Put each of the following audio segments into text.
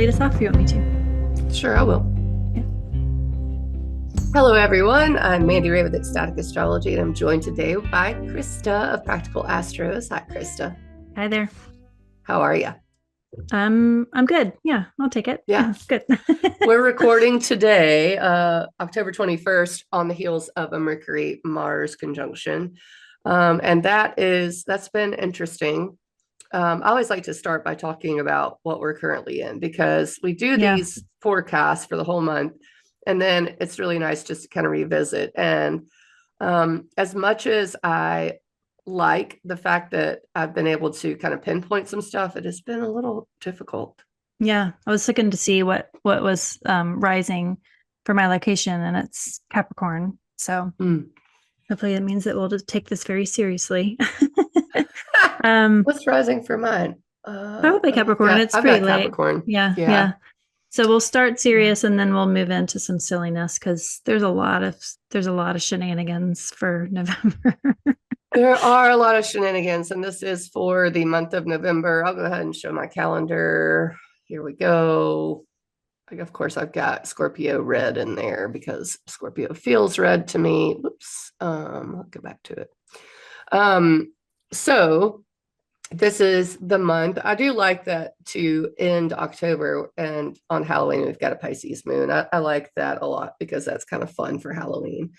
lead us off if you want me to. Sure, I will. Yeah. Hello, everyone. I'm Mandi Rae with Ecstatic Astrology, and I'm joined today by Christa of Practical Astros. Hi, Christa. Hi there. How are you? I'm good. Yeah, I'll take it. Yeah. Good. We're recording today, October 21st, on the heels of a Mercury-Mars conjunction. And that's been interesting. I always like to start by talking about what we're currently in, because we do Yeah. these forecasts for the whole month, and then it's really nice just to kind of revisit. And as much as I like the fact that I've been able to kind of pinpoint some stuff, it has been a little difficult. Yeah. I was looking to see what was rising for my location, and it's Capricorn. So hopefully it means that we'll just take this very seriously. What's rising for mine? Probably Capricorn. It's I've pretty got late. Capricorn. Yeah. Yeah. Yeah. So we'll start serious and then we'll move into some silliness because there's a lot of shenanigans for November. There are a lot of shenanigans, and this is for the month of November. I'll go ahead and show my calendar. Here we go. Of course, I've got Scorpio red in there because Scorpio feels red to me. Whoops. I'll go back to it. So this is the month. I do like that to end October, and on Halloween, we've got a Pisces moon. I like that a lot because that's kind of fun for Halloween.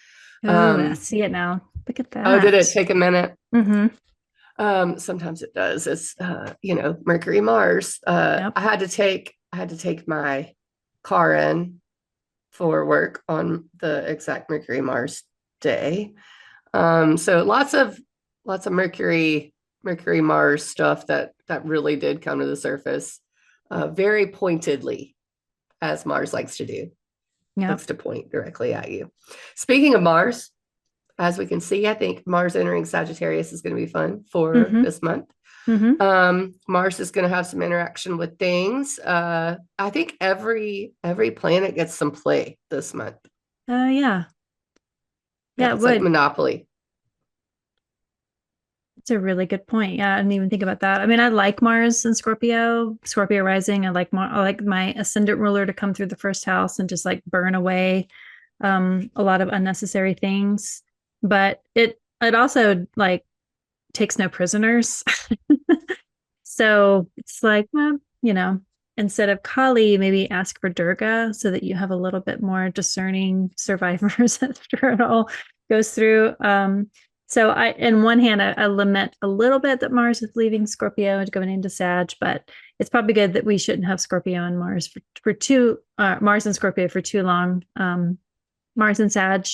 Oh, I see it now. Look at that. Oh, did it take a minute? Mm-hmm. Sometimes it does. It's Mercury, Mars. Yep. I had to take my car in for work on the exact Mercury Mars day. So lots of Mercury Mars stuff that really did come to the surface, very pointedly, as Mars likes to do. Yep. Likes to point directly at you. Speaking of Mars, as we can see, I think Mars entering Sagittarius is going to be fun for this month. Mars is going to have some interaction with things. I think every planet gets some play this month. Yeah. Yeah, it's like Monopoly. It's a really good point. Yeah, I didn't even think about that. I mean, I like Mars and Scorpio rising. I like my ascendant ruler to come through the first house and just like burn away a lot of unnecessary things. But it also like takes no prisoners. So it's like, well, instead of Kali, maybe ask for Durga so that you have a little bit more discerning survivors after it all goes through. So in one hand, I lament a little bit that Mars is leaving Scorpio and going into Sag, but it's probably good that we shouldn't have Scorpio and Mars Mars and Scorpio for too long. Mars and Sag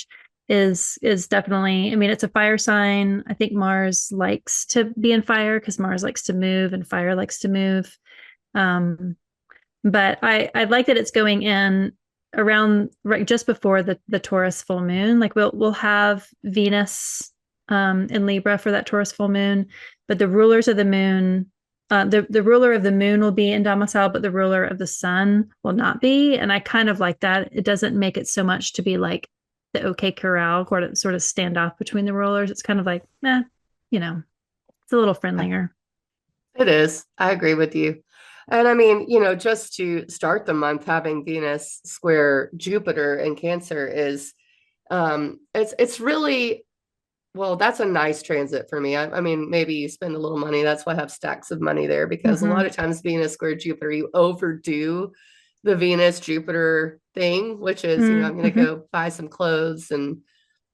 is definitely, I mean, it's a fire sign. I think Mars likes to be in fire because Mars likes to move and fire likes to move. But I like that it's going in around right just before the Taurus full moon. Like we'll have Venus in Libra for that Taurus full moon, but the rulers of the moon, the ruler of the moon will be in domicile, but the ruler of the sun will not be. And I kind of like that. It doesn't make it so much to be like the OK Corral or to sort of stand off between the rulers. It's kind of like, it's a little friendlier. It is. I agree with you. And I mean, just to start the month, having Venus square Jupiter in Cancer is, it's really, well, that's a nice transit for me. I mean, maybe you spend a little money. That's why I have stacks of money there, because a lot of times Venus square Jupiter, you overdo the Venus Jupiter thing, which is, I'm going to go buy some clothes and,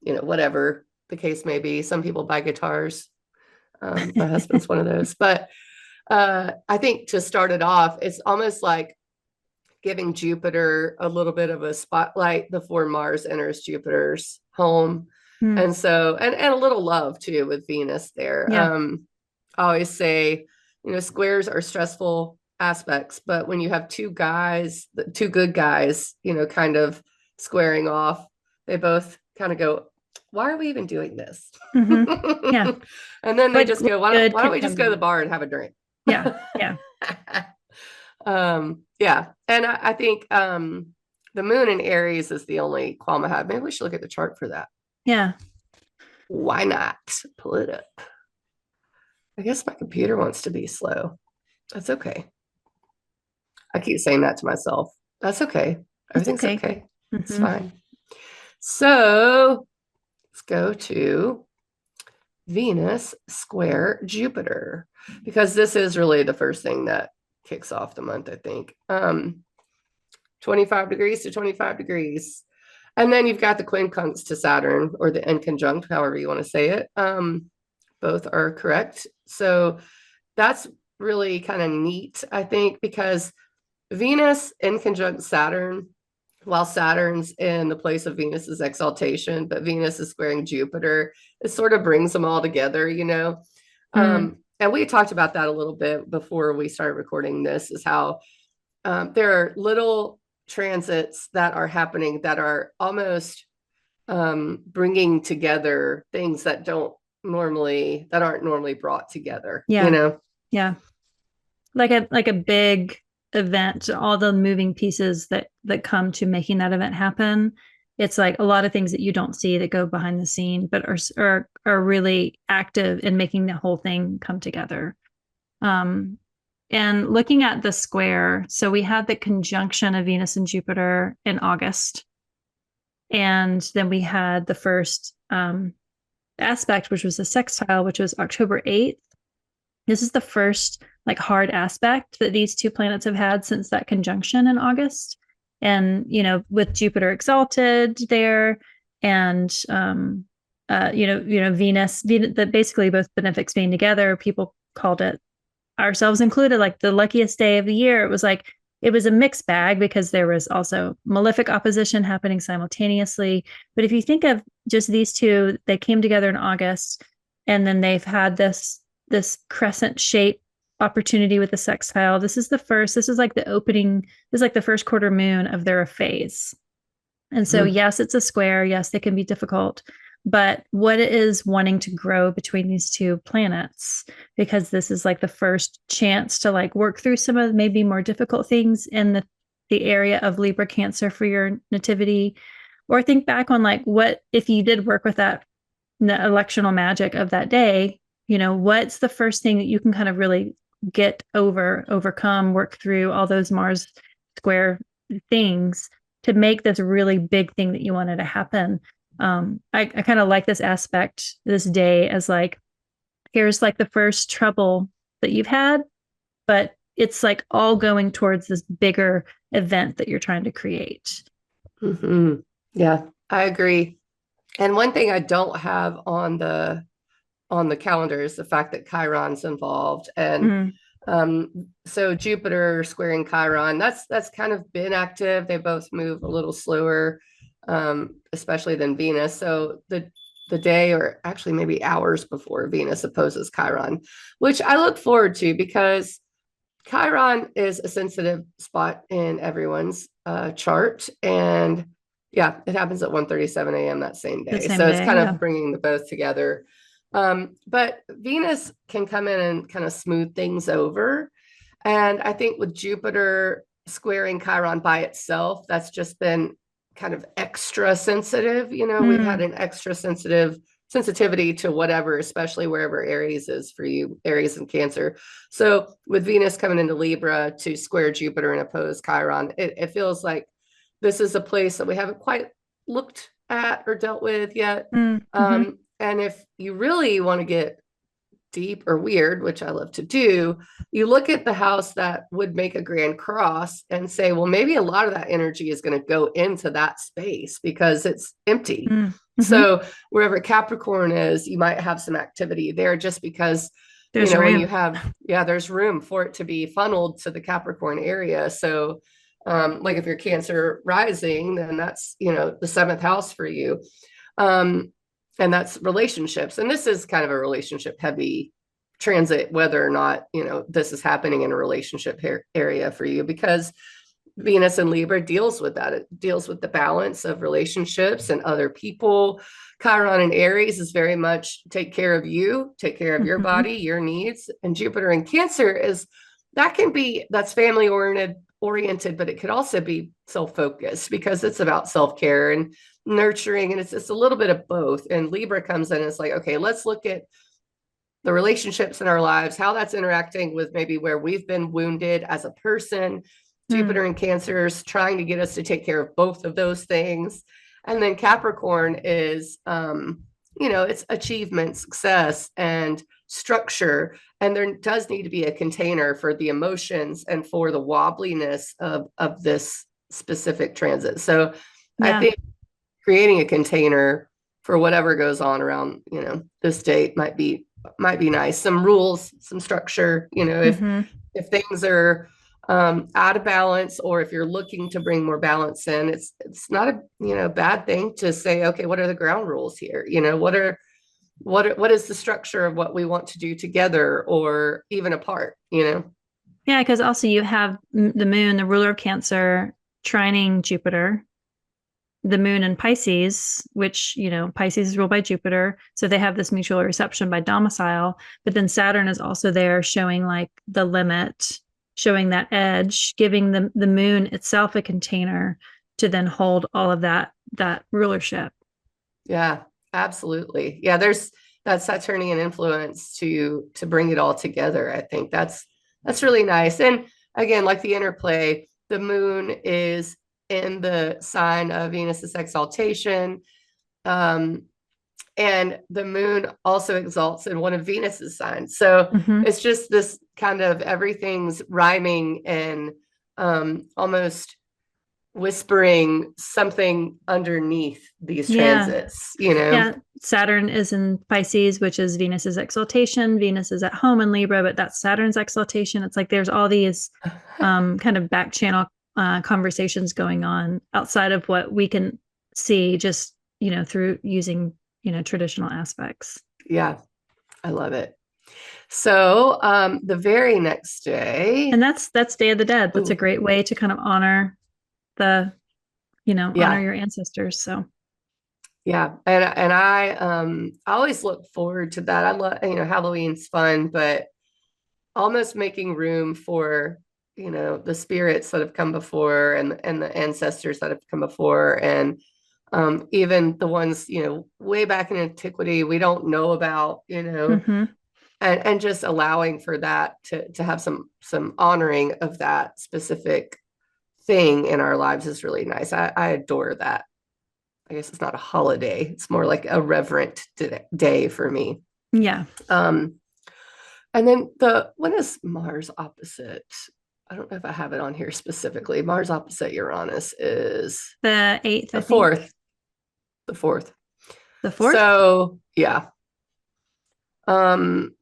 whatever the case may be. Some people buy guitars. My husband's one of those. But I think to start it off, it's almost like giving Jupiter a little bit of a spotlight before Mars enters Jupiter's home. And so, and a little love too with Venus there. Yeah. I always say, squares are stressful aspects, but when you have two good guys, kind of squaring off, they both kind of go, why are we even doing this? Yeah. And then they just go, why don't we just go to the bar and have a drink? Yeah. Yeah. Yeah. And I think the moon in Aries is the only qualm I have. Maybe we should look at the chart for that. Yeah. Why not? Pull it up. I guess my computer wants to be slow. That's okay. I keep saying that to myself. That's okay. It's Everything's okay. okay. It's Hmm. fine. So let's go to Venus square Jupiter, because this is really the first thing that kicks off the month, I think. 25 degrees to 25 degrees. And then you've got the quincunx to Saturn, or the in conjunct, however you want to say it. Both are correct. So that's really kind of neat, I think, because Venus in conjunct Saturn, while Saturn's in the place of Venus's exaltation, but Venus is squaring Jupiter, it sort of brings them all together, you know. Mm. And we talked about that a little bit before we started recording this, is how there are little transits that are happening that are almost bringing together things that aren't normally brought together, you Yeah. know. Yeah. Like a big event, all the moving pieces that come to making that event happen. It's like a lot of things that you don't see that go behind the scene, but are really active in making the whole thing come together. Um, and looking at the square, so we had the conjunction of Venus and Jupiter in August, and then we had the first aspect, which was the sextile, which was October 8th. This is the first like hard aspect that these two planets have had since that conjunction in August. And, with Jupiter exalted there and, Venus, that basically both benefics being together, people called it, ourselves included, like the luckiest day of the year. It was a mixed bag because there was also malefic opposition happening simultaneously. But if you think of just these two, they came together in August, and then they've had this crescent shape opportunity with the sextile. This is like the opening, this is like the first quarter moon of their phase. And so, Mm-hmm. yes, it's a square. Yes, they can be difficult. But what is wanting to grow between these two planets? Because this is like the first chance to like work through some of maybe more difficult things in the area of Libra Cancer for your nativity. Or think back on like what if you did work with that the electional magic of that day, what's the first thing that you can kind of really get overcome, work through all those Mars square things to make this really big thing that you wanted to happen. I kind of like this aspect this day as like, here's like the first trouble that you've had, but it's like all going towards this bigger event that you're trying to create. Mm-hmm. Yeah, I agree. And one thing I don't have on the calendar is the fact that Chiron's involved. And Mm, so Jupiter squaring Chiron, that's kind of been active. They both move a little slower, especially than Venus. So the day, or actually maybe hours before Venus opposes Chiron, which I look forward to, because Chiron is a sensitive spot in everyone's chart. And yeah, it happens at 1:37 a.m. that same the day. same So it's day. kind Yeah. of bringing the both together. But Venus can come in and kind of smooth things over. And I think with Jupiter squaring Chiron by itself, that's just been kind of extra sensitive. You know, we've had Mm, an extra sensitivity to whatever, especially wherever Aries is for you, Aries and Cancer. So with Venus coming into Libra to square Jupiter and oppose Chiron, it feels like this is a place that we haven't quite looked at or dealt with yet. mm-hmm. And if you really want to get deep or weird, which I love to do, you look at the house that would make a grand cross and say, well, maybe a lot of that energy is going to go into that space because it's empty. Mm-hmm. So wherever Capricorn is, you might have some activity there just because, There's when you room. have, yeah, there's room for it to be funneled to the Capricorn area. So like if you're Cancer rising, then that's, the seventh house for you. Um, and that's relationships. And this is kind of a relationship heavy transit, whether or not, this is happening in a relationship area for you, because Venus and Libra deals with that. It deals with the balance of relationships and other people. Chiron and Aries is very much take care of you, take care of your Mm-hmm. body, your needs. And Jupiter and Cancer that's family oriented, but it could also be self-focused because it's about self-care and nurturing. And it's a little bit of both. And Libra comes in and it's like, okay, let's look at the relationships in our lives, how that's interacting with maybe where we've been wounded as a person, Mm. Jupiter in Cancer is trying to get us to take care of both of those things. And then Capricorn is, it's achievement, success, and structure. And there does need to be a container for the emotions and for the wobbliness of this specific transit. So I Yeah. think creating a container for whatever goes on around, this date might be nice. Some rules, some structure, Hmm. if things are out of balance, or if you're looking to bring more balance in, it's not a bad thing to say, okay, what are the ground rules here? What is the structure of what we want to do together or even apart? Yeah, because also you have the moon, the ruler of Cancer, trining Jupiter, the moon in Pisces, which, Pisces is ruled by Jupiter. So they have this mutual reception by domicile. But then Saturn is also there showing like the limit, showing that edge, giving the moon itself a container to then hold all of that rulership. Yeah, absolutely. Yeah, there's that Saturnian influence to bring it all together. I think that's really nice. And again, like the interplay, the moon is in the sign of Venus's exaltation. Um, and the moon also exalts in one of Venus's signs. So Hmm. it's just this kind of everything's rhyming and almost whispering something underneath these Yeah. transits. Yeah. Saturn is in Pisces, which is Venus's exaltation. Venus is at home in Libra, but that's Saturn's exaltation. It's like there's all these kind of back channel conversations going on outside of what we can see just, through using, traditional aspects. Yeah, I love it. So the very next day, And that's Day of the Dead. That's a ooh, great way to kind of honor the, honor yeah, your ancestors. So, yeah. And I always look forward to that. I love, Halloween's fun, but almost making room for, the spirits that have come before and the ancestors that have come before, and even the ones, way back in antiquity we don't know about. mhm. And just allowing for that to have some honoring of that specific thing in our lives is really nice. I adore that. I guess it's not a holiday, it's more like a reverent day for me. Yeah. um and then the when is Mars opposite? I don't know if I have it on here specifically. Mars opposite Uranus is The 8th, the I think. fourth. The fourth. The 4th? So yeah.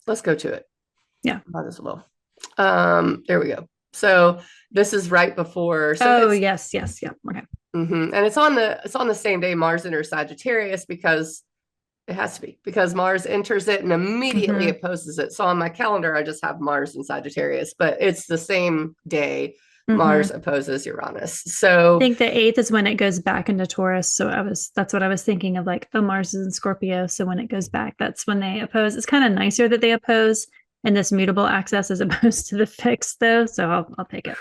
Let's go to it. Yeah. Might as well. There we go. So this is right before. So Oh, it's yes, yes, yeah. Okay. and it's on the same day Mars enters Sagittarius, because it has to be, because Mars enters it and immediately Hmm. opposes it. So on my calendar, I just have Mars in Sagittarius, but it's the same day Hmm. Mars opposes Uranus. I So think the 8th is when it goes back into Taurus. So that's what I was thinking of, like, oh, Mars is in Scorpio. So when it goes back, that's when they oppose. It's kind of nicer that they oppose in this mutable axis as opposed to the fixed, though. So I'll take it.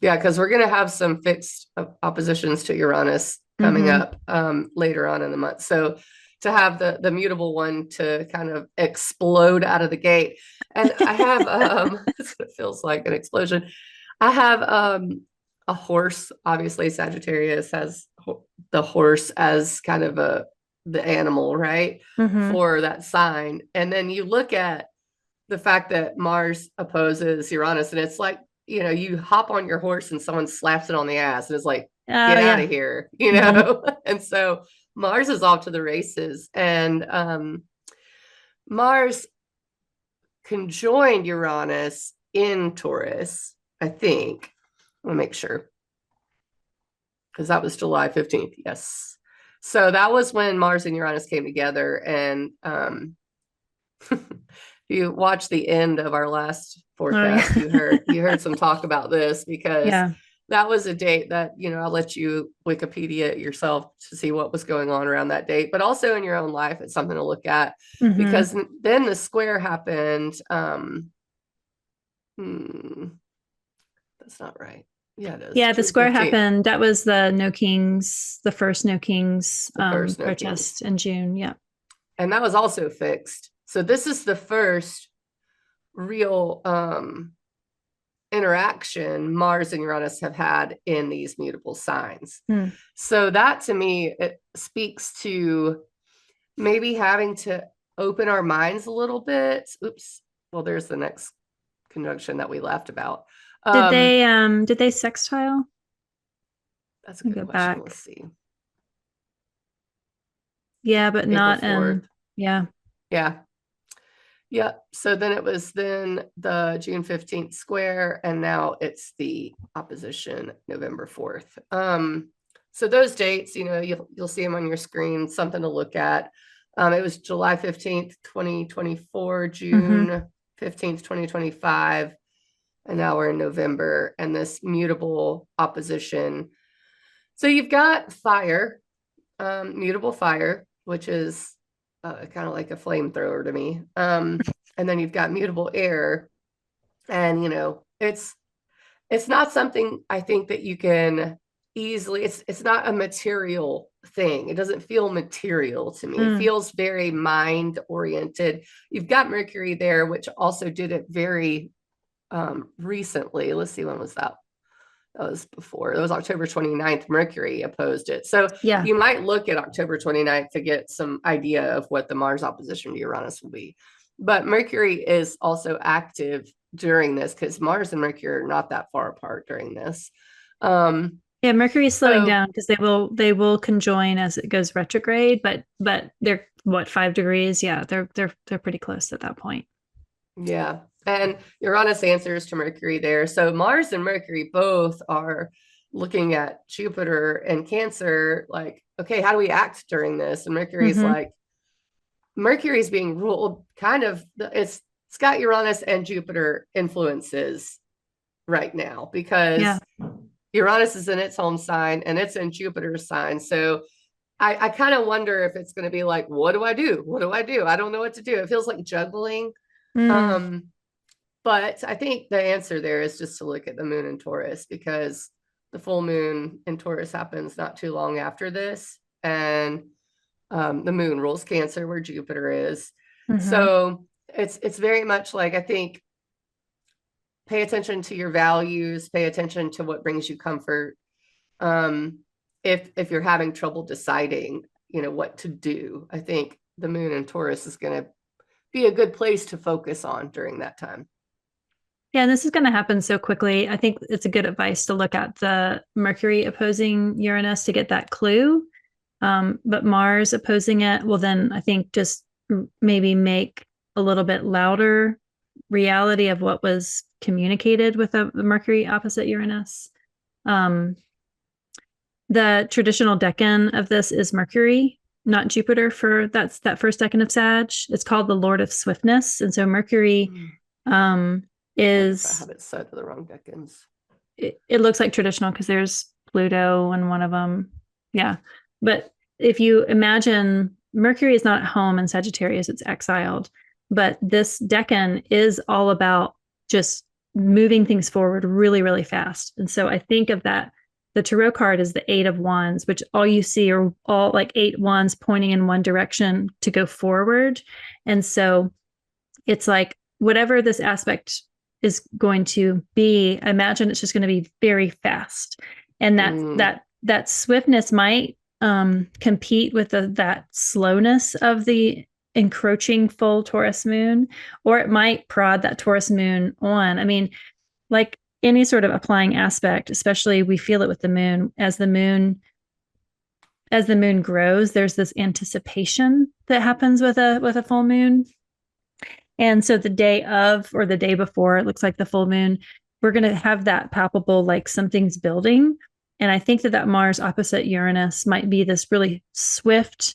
yeah, because we're going to have some fixed oppositions to Uranus coming Hmm. up later on in the month. So to have the mutable one to kind of explode out of the gate, and I have it feels like an explosion. I have a horse. Obviously, Sagittarius has the horse as kind of the animal, right, Hmm. for that sign. And then you look at the fact that Mars opposes Uranus, and it's like, you hop on your horse and someone slaps it on the ass and it's like, Oh, get out yeah. of here, Hmm. and so Mars is off to the races. And Mars conjoined Uranus in Taurus, I think. I'll make sure, because that was July 15th. Yes. So that was when Mars and Uranus came together. And you watch the end of our last Oh, forecast, yeah. you heard some talk about this, because Yeah. that was a date that, I'll let you Wikipedia it yourself to see what was going on around that date, but also in your own life, it's something to look at, Hmm. because then the square happened. That's not right. Yeah, it is Yeah, the June square 15th, happened. That was the No Kings, the first No Kings the first No Kings. protest in June. Yeah. And that was also fixed. So this is the first real interaction Mars and Uranus have had in these mutable signs. Hmm. So that to me, it speaks to maybe having to open our minds a little bit. Oops. Well, there's the next conjunction that we left about. Did they sextile? That's a Let me good go question. Let's back. see. Yeah, but April not 4th. in, yeah. Yeah. Yeah. So then it was then the June 15th square, and now it's the opposition November 4th. So those dates, you'll see them on your screen, something to look at. It was July 15th, 2024, Hmm. June 15th, 2025, and now we're in November, and this mutable opposition. So you've got fire, mutable fire, which is kind of like a flamethrower to me. And then you've got mutable air, and it's not something I think that you can easily. It's not a material thing. It doesn't feel material to me. It Mm. feels very mind oriented. You've got Mercury there, which also did it very recently. Let's see, when was that? That was before. It was October 29th. Mercury opposed it. So Yeah. you might look at October 29th to get some idea of what the Mars opposition to Uranus will be. But Mercury is also active during this because Mars and Mercury are not that far apart during this. Yeah, Mercury's slowing So down because they will conjoin as it goes retrograde, but they're what, 5 degrees? Yeah, they're pretty close at that point. yeah. And Uranus answers to Mercury there. So Mars and Mercury both are looking at Jupiter and Cancer, like, okay, how do we act during this? And Mercury's Hmm. like, Mercury's being ruled kind of, it's got Uranus and Jupiter influences right now Yeah. because Uranus is in its home sign and it's in Jupiter's sign. So I kind of wonder if it's going to be like, what do I do? What do I do? I don't know what to do. It feels like juggling. Mm. Um, but I think the answer there is just to look at the moon in Taurus, because the full moon in Taurus happens not too long after this. And the moon rules Cancer, where Jupiter is. Hmm. So it's very much like, I think, pay attention to your values, pay attention to what brings you comfort. Um, if you're having trouble deciding, what to do, I think the moon in Taurus is going to be a good place to focus on during that time. Yeah, and this is going to happen so quickly. I think it's a good advice to look at the Mercury opposing Uranus to get that clue. But Mars opposing it will then, I think, just maybe make a little bit louder reality of what was communicated with the Mercury opposite Uranus. Um, the traditional decan of this is Mercury, not Jupiter. For that's that first decan of Sag. It's called the Lord of Swiftness, and so Mercury um, I wonder if I is have it set to the wrong decans. it looks like traditional because there's Pluto in one of them. Yeah. But if you imagine Mercury is not at home in Sagittarius, it's exiled. But this decan is all about just moving things forward really, really fast. And so I think of that. The tarot card is the 8 of Wands, which all you see are all like 8 wands pointing in one direction to go forward. And so it's like whatever this aspect is going to be, I imagine it's just going to be very fast. And that swiftness might compete with that slowness of the encroaching full Taurus moon, or it might prod that Taurus moon on. I mean, like any sort of applying aspect, especially we feel it with the moon, as the moon grows, there's this anticipation that happens with a full moon. And so the day of or the day before, it looks like the full moon, we're going to have that palpable, like something's building. And I think that Mars opposite Uranus might be this really swift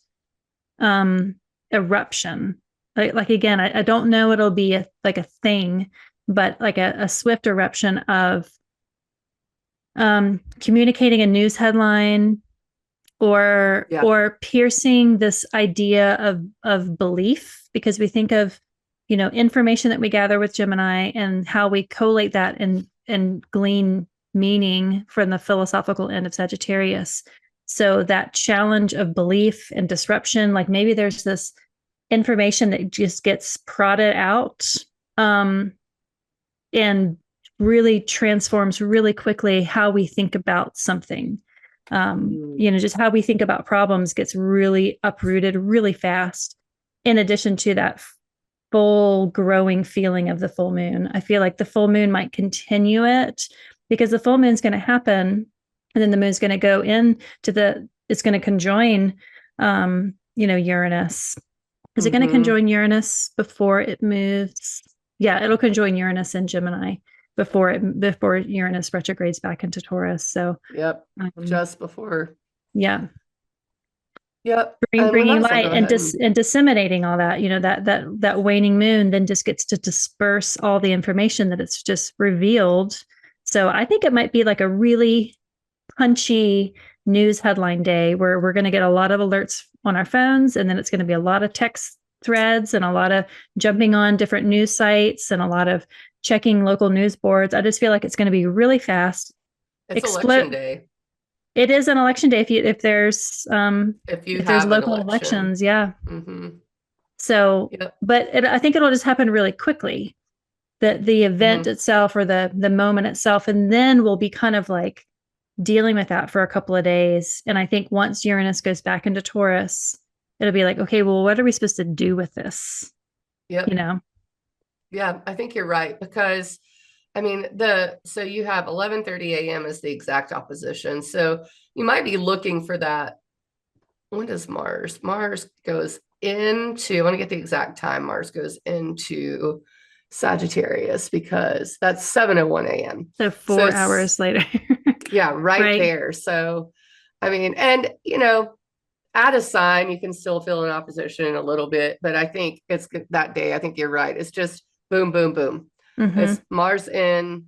eruption. Like again, I don't know it'll be like a thing, but like a swift eruption of communicating a news headline, Yeah. or piercing this idea of belief, because we think of information that we gather with Gemini and how we collate that and glean meaning from the philosophical end of Sagittarius. So that challenge of belief and disruption, like maybe there's this information that just gets prodded out, and really transforms really quickly how we think about something. Just how we think about problems gets really uprooted really fast. In addition to that full growing feeling of the full moon, I feel like the full moon might continue it because the full moon's going to happen, and then the moon's going to go in to it's going to conjoin, Uranus. Is it going to Mm-hmm. conjoin Uranus before it moves? Yeah, it'll conjoin Uranus and Gemini before Uranus retrogrades back into Taurus. So, Yep. um, Just before. yeah, Yep. And we might bringing as well light go and ahead and and disseminating all that. That waning moon then just gets to disperse all the information that it's just revealed. So I think it might be like a really punchy news headline day where we're going to get a lot of alerts on our phones, and then it's going to be a lot of text threads and a lot of jumping on different news sites and a lot of checking local news boards. I just feel like it's going to be really fast. it's election Explode. day It is an election day if you if there's have an local election. elections, yeah. Mm-hmm. So, Yep. but I think it'll just happen really quickly. The event Mm-hmm. itself or the moment itself, and then we'll be kind of like dealing with that for a couple of days. And I think once Uranus goes back into Taurus, it'll be like, okay, well, what are we supposed to do with this? You Yep. know? Yeah, I think you're right because I mean the so you have 11:30 a.m. is the exact opposition. So you might be looking for that. When does Mars? Mars goes into, I want to get the exact time Mars goes into Sagittarius because that's 7:01 a.m. So So 4 hours later. yeah, right Right. there. So I mean, and at a sign, you can still feel an opposition a little bit, but I think it's that day. I think you're right. It's just boom, boom, boom. Mm-hmm. It's Mars in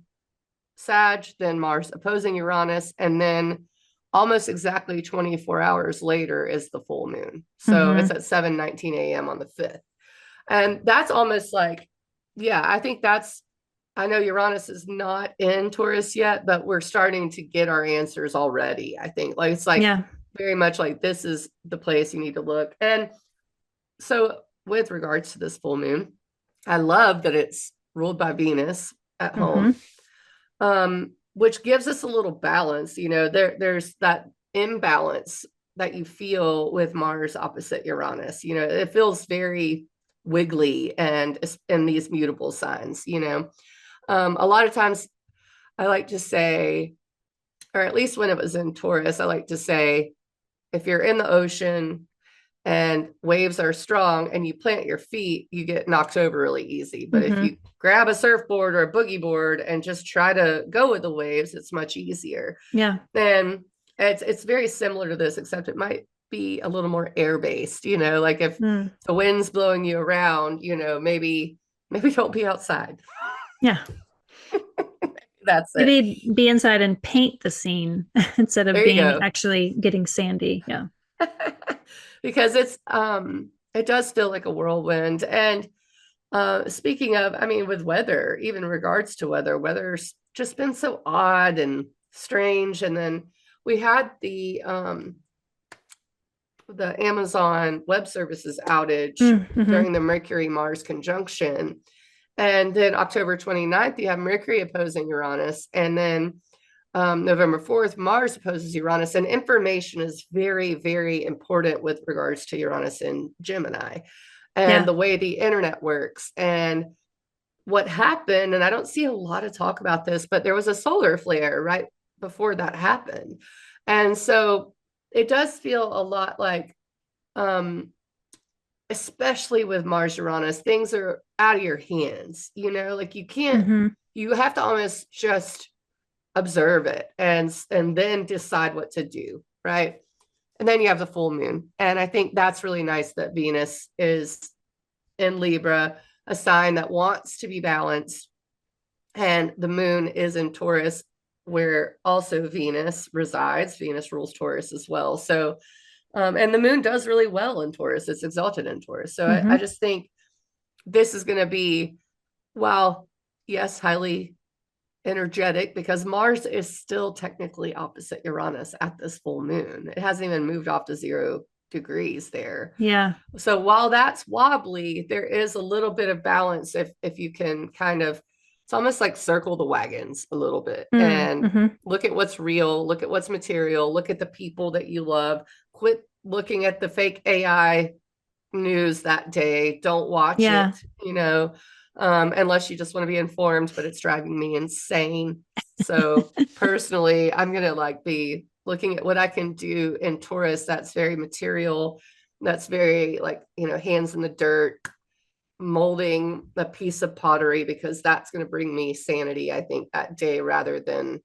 Sag, then Mars opposing Uranus, and then almost exactly 24 hours later is the full moon. So it's Mm-hmm. at 7:19 a.m. on the 5th. And that's almost like, yeah, I think that's, I know Uranus is not in Taurus yet, but we're starting to get our answers already. I think like it's like Yeah. very much like this is the place you need to look. And so with regards to this full moon, I love that it's ruled by Venus at Mm-hmm. home, which gives us a little balance. There's that imbalance that you feel with Mars opposite Uranus. It feels very wiggly and in these mutable signs. A lot of times I like to say, or at least when it was in Taurus, I like to say, if you're in the ocean and waves are strong and you plant your feet, you get knocked over really easy. But if Mm-hmm. you grab a surfboard or a boogie board and just try to go with the waves, it's much easier. Yeah. And it's very similar to this, except it might be a little more air based. Like if Mm. the wind's blowing you around, maybe don't be outside. Yeah. That's it. Maybe be inside and paint the scene instead of There you being go. actually getting sandy. Yeah. Because it does feel like a whirlwind. And speaking of, I mean, with weather, even in regards to weather's just been so odd and strange. And then we had the Amazon Web Services outage Mm-hmm. during the Mercury Mars conjunction. And then October 29th, you have Mercury opposing Uranus. And then November 4th, Mars opposes Uranus. And information is very, very important with regards to Uranus and Gemini and Yeah. the way the internet works. And what happened, and I don't see a lot of talk about this, but there was a solar flare right before that happened. And so it does feel a lot like, especially with Mars Uranus, things are out of your hands, like Mm-hmm. you have to almost just observe it and then decide what to do, right? And then you have the full moon. And I think that's really nice that Venus is in Libra, a sign that wants to be balanced. And the moon is in Taurus, where also Venus resides. Venus rules Taurus as well. So, and the moon does really well in Taurus. It's exalted in Taurus. So I Mm-hmm. just think this is going to be, well, yes, highly energetic because Mars is still technically opposite Uranus at this full moon. It hasn't even moved off to 0 degrees there. Yeah. So while that's wobbly, there is a little bit of balance if you can kind of it's almost like circle the wagons a little bit Mm, and hmm. look at what's real, look at what's material, look at the people that you love. Quit looking at the fake AI news that day. Don't watch Yeah. it, unless you just want to be informed, but it's driving me insane. So personally, I'm going to like be looking at what I can do in Taurus that's very material, that's very like, hands in the dirt, molding a piece of pottery, because that's going to bring me sanity, I think, that day, rather than,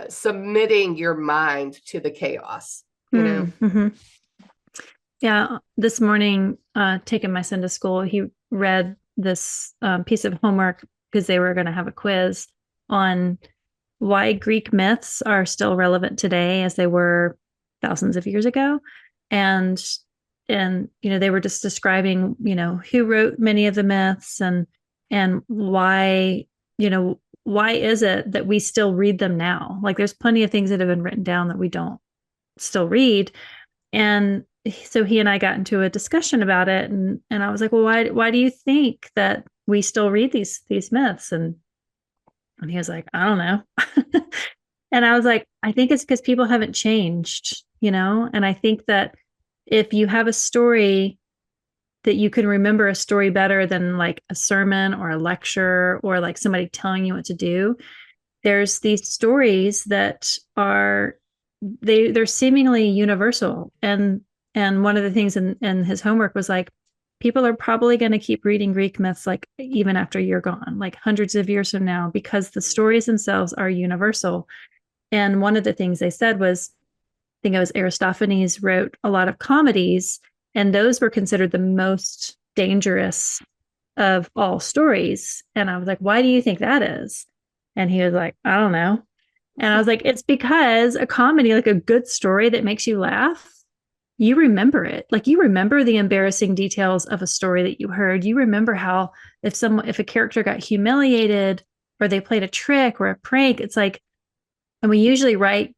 submitting your mind to the chaos. Mm-hmm. Yeah. This morning, taking my son to school, he read this piece of homework because they were going to have a quiz on why Greek myths are still relevant today as they were thousands of years ago. And they were just describing, who wrote many of the myths, and why is it that we still read them now? Like there's plenty of things that have been written down that we don't still read. And so he and I got into a discussion about it, and I was like, well, why do you think that we still read these myths? And he was like, I don't know. And I was like, I think it's because people haven't changed. And I think that if you have a story that you can remember a story better than like a sermon or a lecture or like somebody telling you what to do, there's these stories that are they're seemingly universal. And one of the things in his homework was like, people are probably going to keep reading Greek myths like even after you're gone, like hundreds of years from now, because the stories themselves are universal. And one of the things they said was, I think it was Aristophanes wrote a lot of comedies, and those were considered the most dangerous of all stories. And I was like, why do you think that is? And he was like, I don't know. And I was like, it's because a comedy, like a good story that makes you laugh, you remember it. Like you remember the embarrassing details of a story that you heard. You remember how if a character got humiliated or they played a trick or a prank, it's like, and we usually write,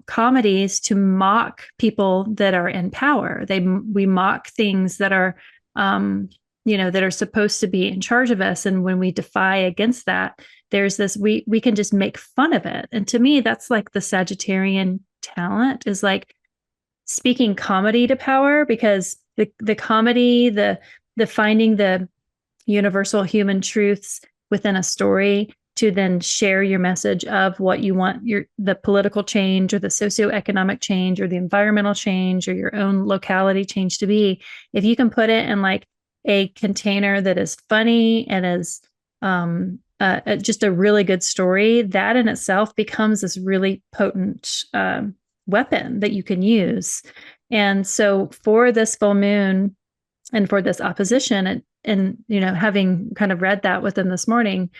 comedies to mock people that are in power. We mock things that are that are supposed to be in charge of us. And when we defy against that, there's this, we can just make fun of it. And to me, that's like the Sagittarian talent, is like speaking comedy to power, because the comedy, the finding the universal human truths within a story to then share your message of what you want the political change or the socioeconomic change or the environmental change or your own locality change to be. If you can put it in like a container that is funny and is just a really good story, that in itself becomes this really potent weapon that you can use. And so for this full moon and for this opposition, and having kind of read that within this morning,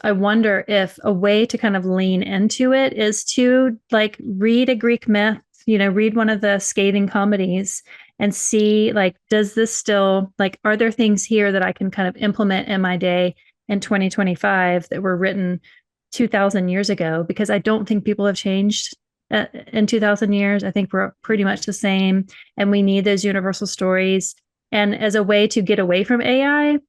I wonder if a way to kind of lean into it is to like read a Greek myth, read one of the scathing comedies and see, like, does this still, like, are there things here that I can kind of implement in my day in 2025 that were written 2000 years ago? Because I don't think people have changed in 2000 years. I think we're pretty much the same, and we need those universal stories. And as a way to get away from AI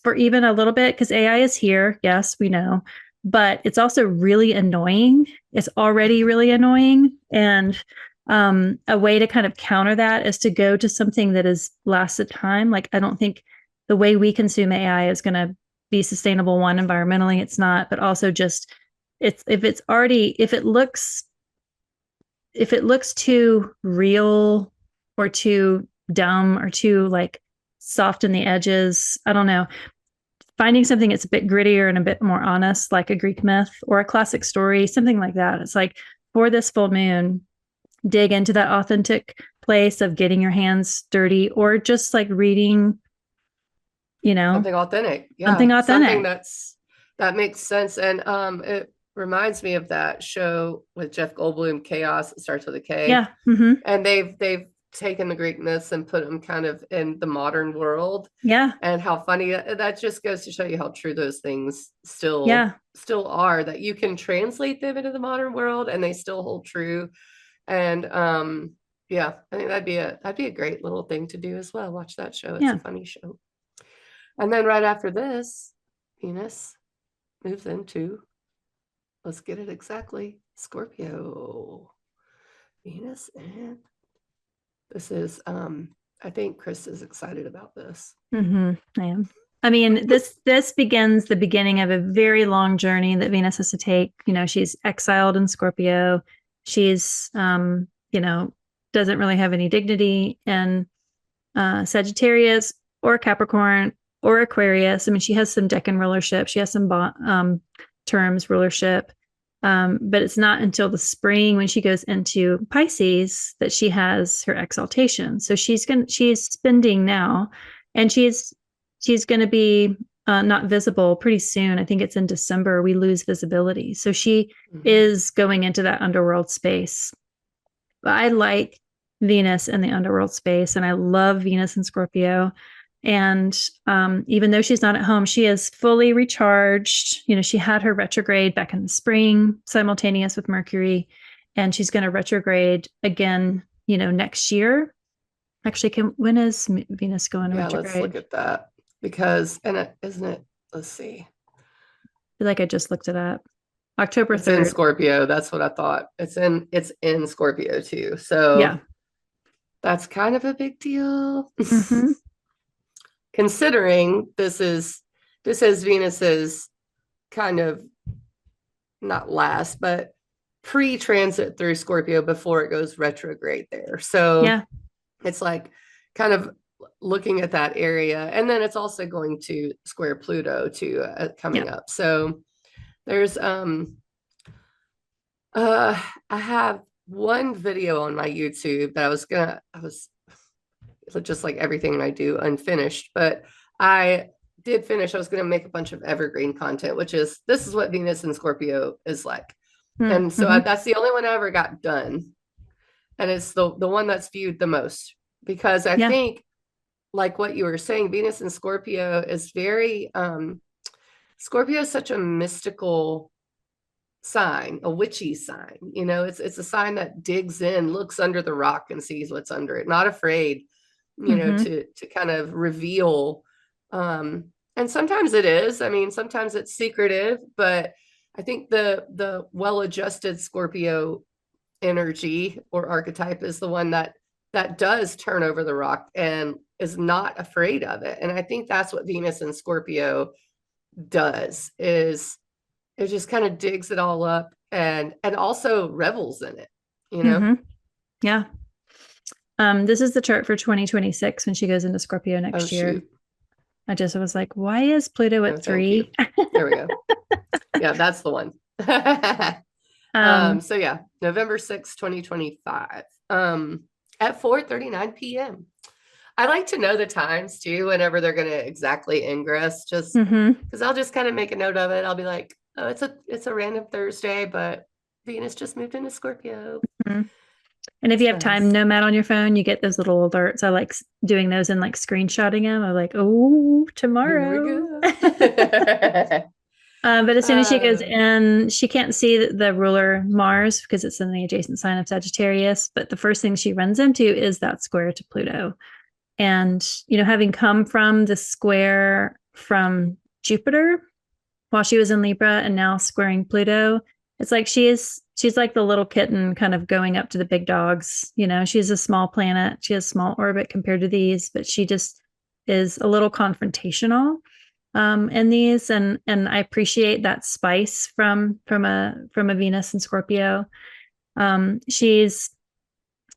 for even a little bit, because AI is here, yes, we know, but it's also really annoying. It's already really annoying. And a way to kind of counter that is to go to something that is lasts a time. Like, I don't think the way we consume AI is going to be sustainable. One, environmentally, it's not, but also just if it looks too real or too dumb or too like soft in the edges, I don't know. Finding something that's a bit grittier and a bit more honest, like a Greek myth or a classic story, something like that. It's like, for this full moon, dig into that authentic place of getting your hands dirty, or just like reading, Something authentic. Yeah. something Something authentic. that makes sense. And it reminds me of that show with Jeff Goldblum, Chaos. It starts with a K. Yeah. Mm-hmm. And they've taken the Greek myths and put them kind of in the modern world, Yeah. and how funny that just goes to show you how true those things still Yeah. still are, that you can translate them into the modern world and they still hold true. And yeah, I think that'd be a great little thing to do as well. Watch that show. It's a Yeah. funny show. And then right after this, Venus moves into, let's get it exactly, Scorpio. Venus, and this is I think Chris is excited about this. I am. I mean, this begins the beginning of a very long journey that Venus has to take. You know, she's exiled in Scorpio. She's you know, doesn't really have any dignity in Sagittarius or Capricorn or Aquarius. I mean, she has some decan rulership. She has some terms rulership. But it's not until the spring when she goes into Pisces that she has her exaltation. So she's spending now, and she's going to be not visible pretty soon. I think it's in December we lose visibility. So she is going into that underworld space. But I like Venus in the underworld space, and I love Venus in Scorpio. And even though she's not at home, she is fully recharged. You know, she had her retrograde back in the spring, simultaneous with Mercury, and she's going to retrograde again, you know, next year. Actually, when is Venus going to retrograde? Let's look at that, because, and isn't it, let's see. I feel like I just looked it up. October 3rd. It's in Scorpio. That's what I thought. It's in Scorpio too. So yeah, that's kind of a big deal. mm-hmm. Considering this is Venus's kind of not last, but pre-transit through Scorpio before it goes retrograde there. So yeah, it's like kind of looking at that area. And then it's also going to square Pluto too, coming up. So there's I have one video on my YouTube that I was just like everything I do, unfinished, but I did finish. I was going to make a bunch of evergreen content, which is, this is what Venus and Scorpio is like. And so that's the only one I ever got done. And it's the one that's viewed the most, because I think, like what you were saying, Venus and Scorpio is very, Scorpio is such a mystical sign, a witchy sign. You know, it's a sign that digs in, looks under the rock and sees what's under it, not afraid, you know, to kind of reveal. And sometimes it is. I mean, sometimes it's secretive, but I think the well-adjusted Scorpio energy or archetype is the one that does turn over the rock and is not afraid of it. And I think that's what Venus and Scorpio does, is it just kind of digs it all up and also revels in it, you know? Yeah. This is the chart for 2026 when she goes into Scorpio next year. Shoot. I just was like, why is Pluto at 3? There we go. Yeah, that's the one. So yeah, November 6th, 2025, at 4:39 p.m. I like to know the times too, whenever they're going to exactly ingress, just because I'll just kind of make a note of it. I'll be like, oh, it's a random Thursday, but Venus just moved into Scorpio. And if you have time nomad on your phone, you get those little alerts. I like doing those and like screenshotting them. I'm like, oh, tomorrow. But as soon as she goes in, she can't see the ruler Mars because it's in the adjacent sign of Sagittarius. But the first thing she runs into is that square to Pluto. And, you know, having come from the square from Jupiter while she was in Libra and now squaring Pluto, it's like she's like the little kitten kind of going up to the big dogs. You know, she's a small planet. She has small orbit compared to these, but she just is a little confrontational in these. And I appreciate that spice from a Venus and Scorpio. She's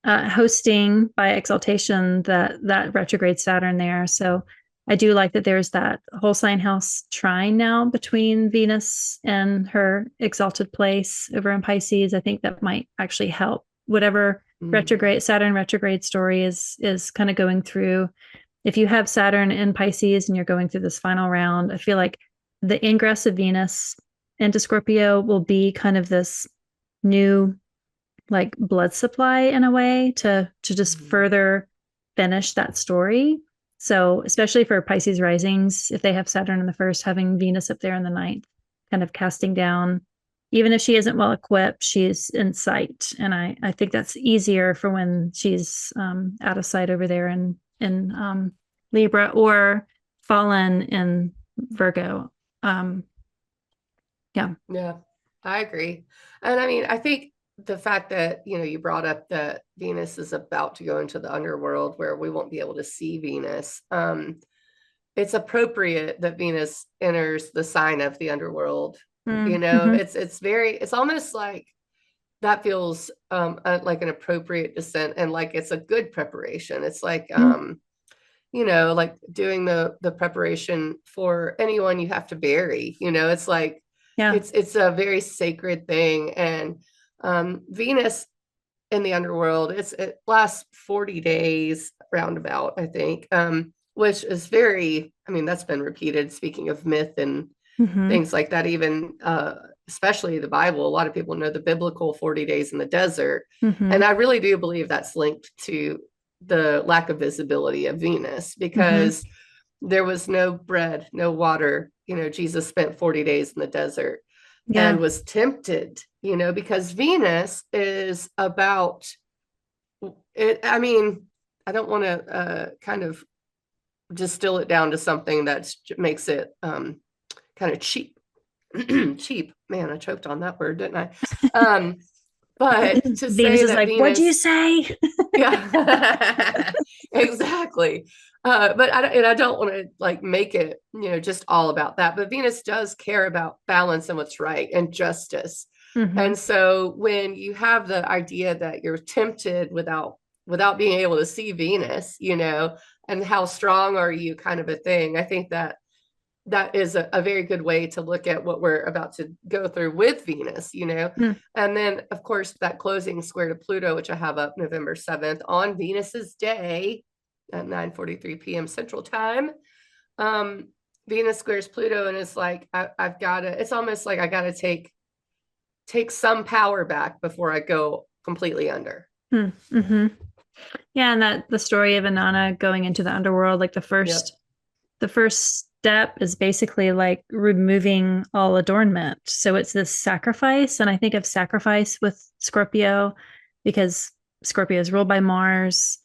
hosting by exaltation that retrograde Saturn there. So I do like that there's that whole sign house trine now between Venus and her exalted place over in Pisces. I think that might actually help whatever retrograde Saturn retrograde story is kind of going through. If you have Saturn in Pisces and you're going through this final round, I feel like the ingress of Venus into Scorpio will be kind of this new like blood supply in a way to just further finish that story. So especially for Pisces risings, if they have Saturn in the first, having Venus up there in the ninth, kind of casting down, even if she isn't well equipped, she's in sight. And I think that's easier for when she's out of sight over there in Libra or fallen in Virgo. Um, yeah. Yeah, I agree. And I mean, I think the fact that, you brought up that Venus is about to go into the underworld where we won't be able to see Venus. It's appropriate that Venus enters the sign of the underworld. Mm-hmm. It's almost like that feels like an appropriate descent, and like it's a good preparation. It's like like doing the preparation for anyone you have to bury. It's like Yeah. it's a very sacred thing. And Venus in the underworld, it lasts 40 days roundabout, I think. Which is very, I mean, that's been repeated, speaking of myth and Mm-hmm. things like that. Even especially the Bible, a lot of people know the biblical 40 days in the desert. Mm-hmm. And I really do believe that's linked to the lack of visibility of Venus, Mm-hmm. because there was no bread, no water. Jesus spent 40 days in the desert and Yeah. was tempted, because Venus is about it. I mean, I don't want to kind of distill it down to something that makes it kind of cheap. Cheap. Man, I choked on that word, didn't I? Um, but to Venus say is that like, what'd you Venus, say? yeah, exactly. But I don't want to like make it, just all about that. But Venus does care about balance and what's right and justice. Mm-hmm. And so when you have the idea that you're tempted without being able to see Venus, and how strong are you kind of a thing, I think that is a very good way to look at what we're about to go through with Venus. Mm. And then, of course, that closing square to Pluto, which I have up November 7th on Venus's day at 9:43 p.m. Central Time. Um, Venus squares Pluto, and it's like I've got to. It's almost like I got to take some power back before I go completely under. Mm-hmm. Yeah, and that the story of Inanna going into the underworld, like Yep. the first step is basically like removing all adornment. So it's this sacrifice, and I think of sacrifice with Scorpio because Scorpio is ruled by Mars,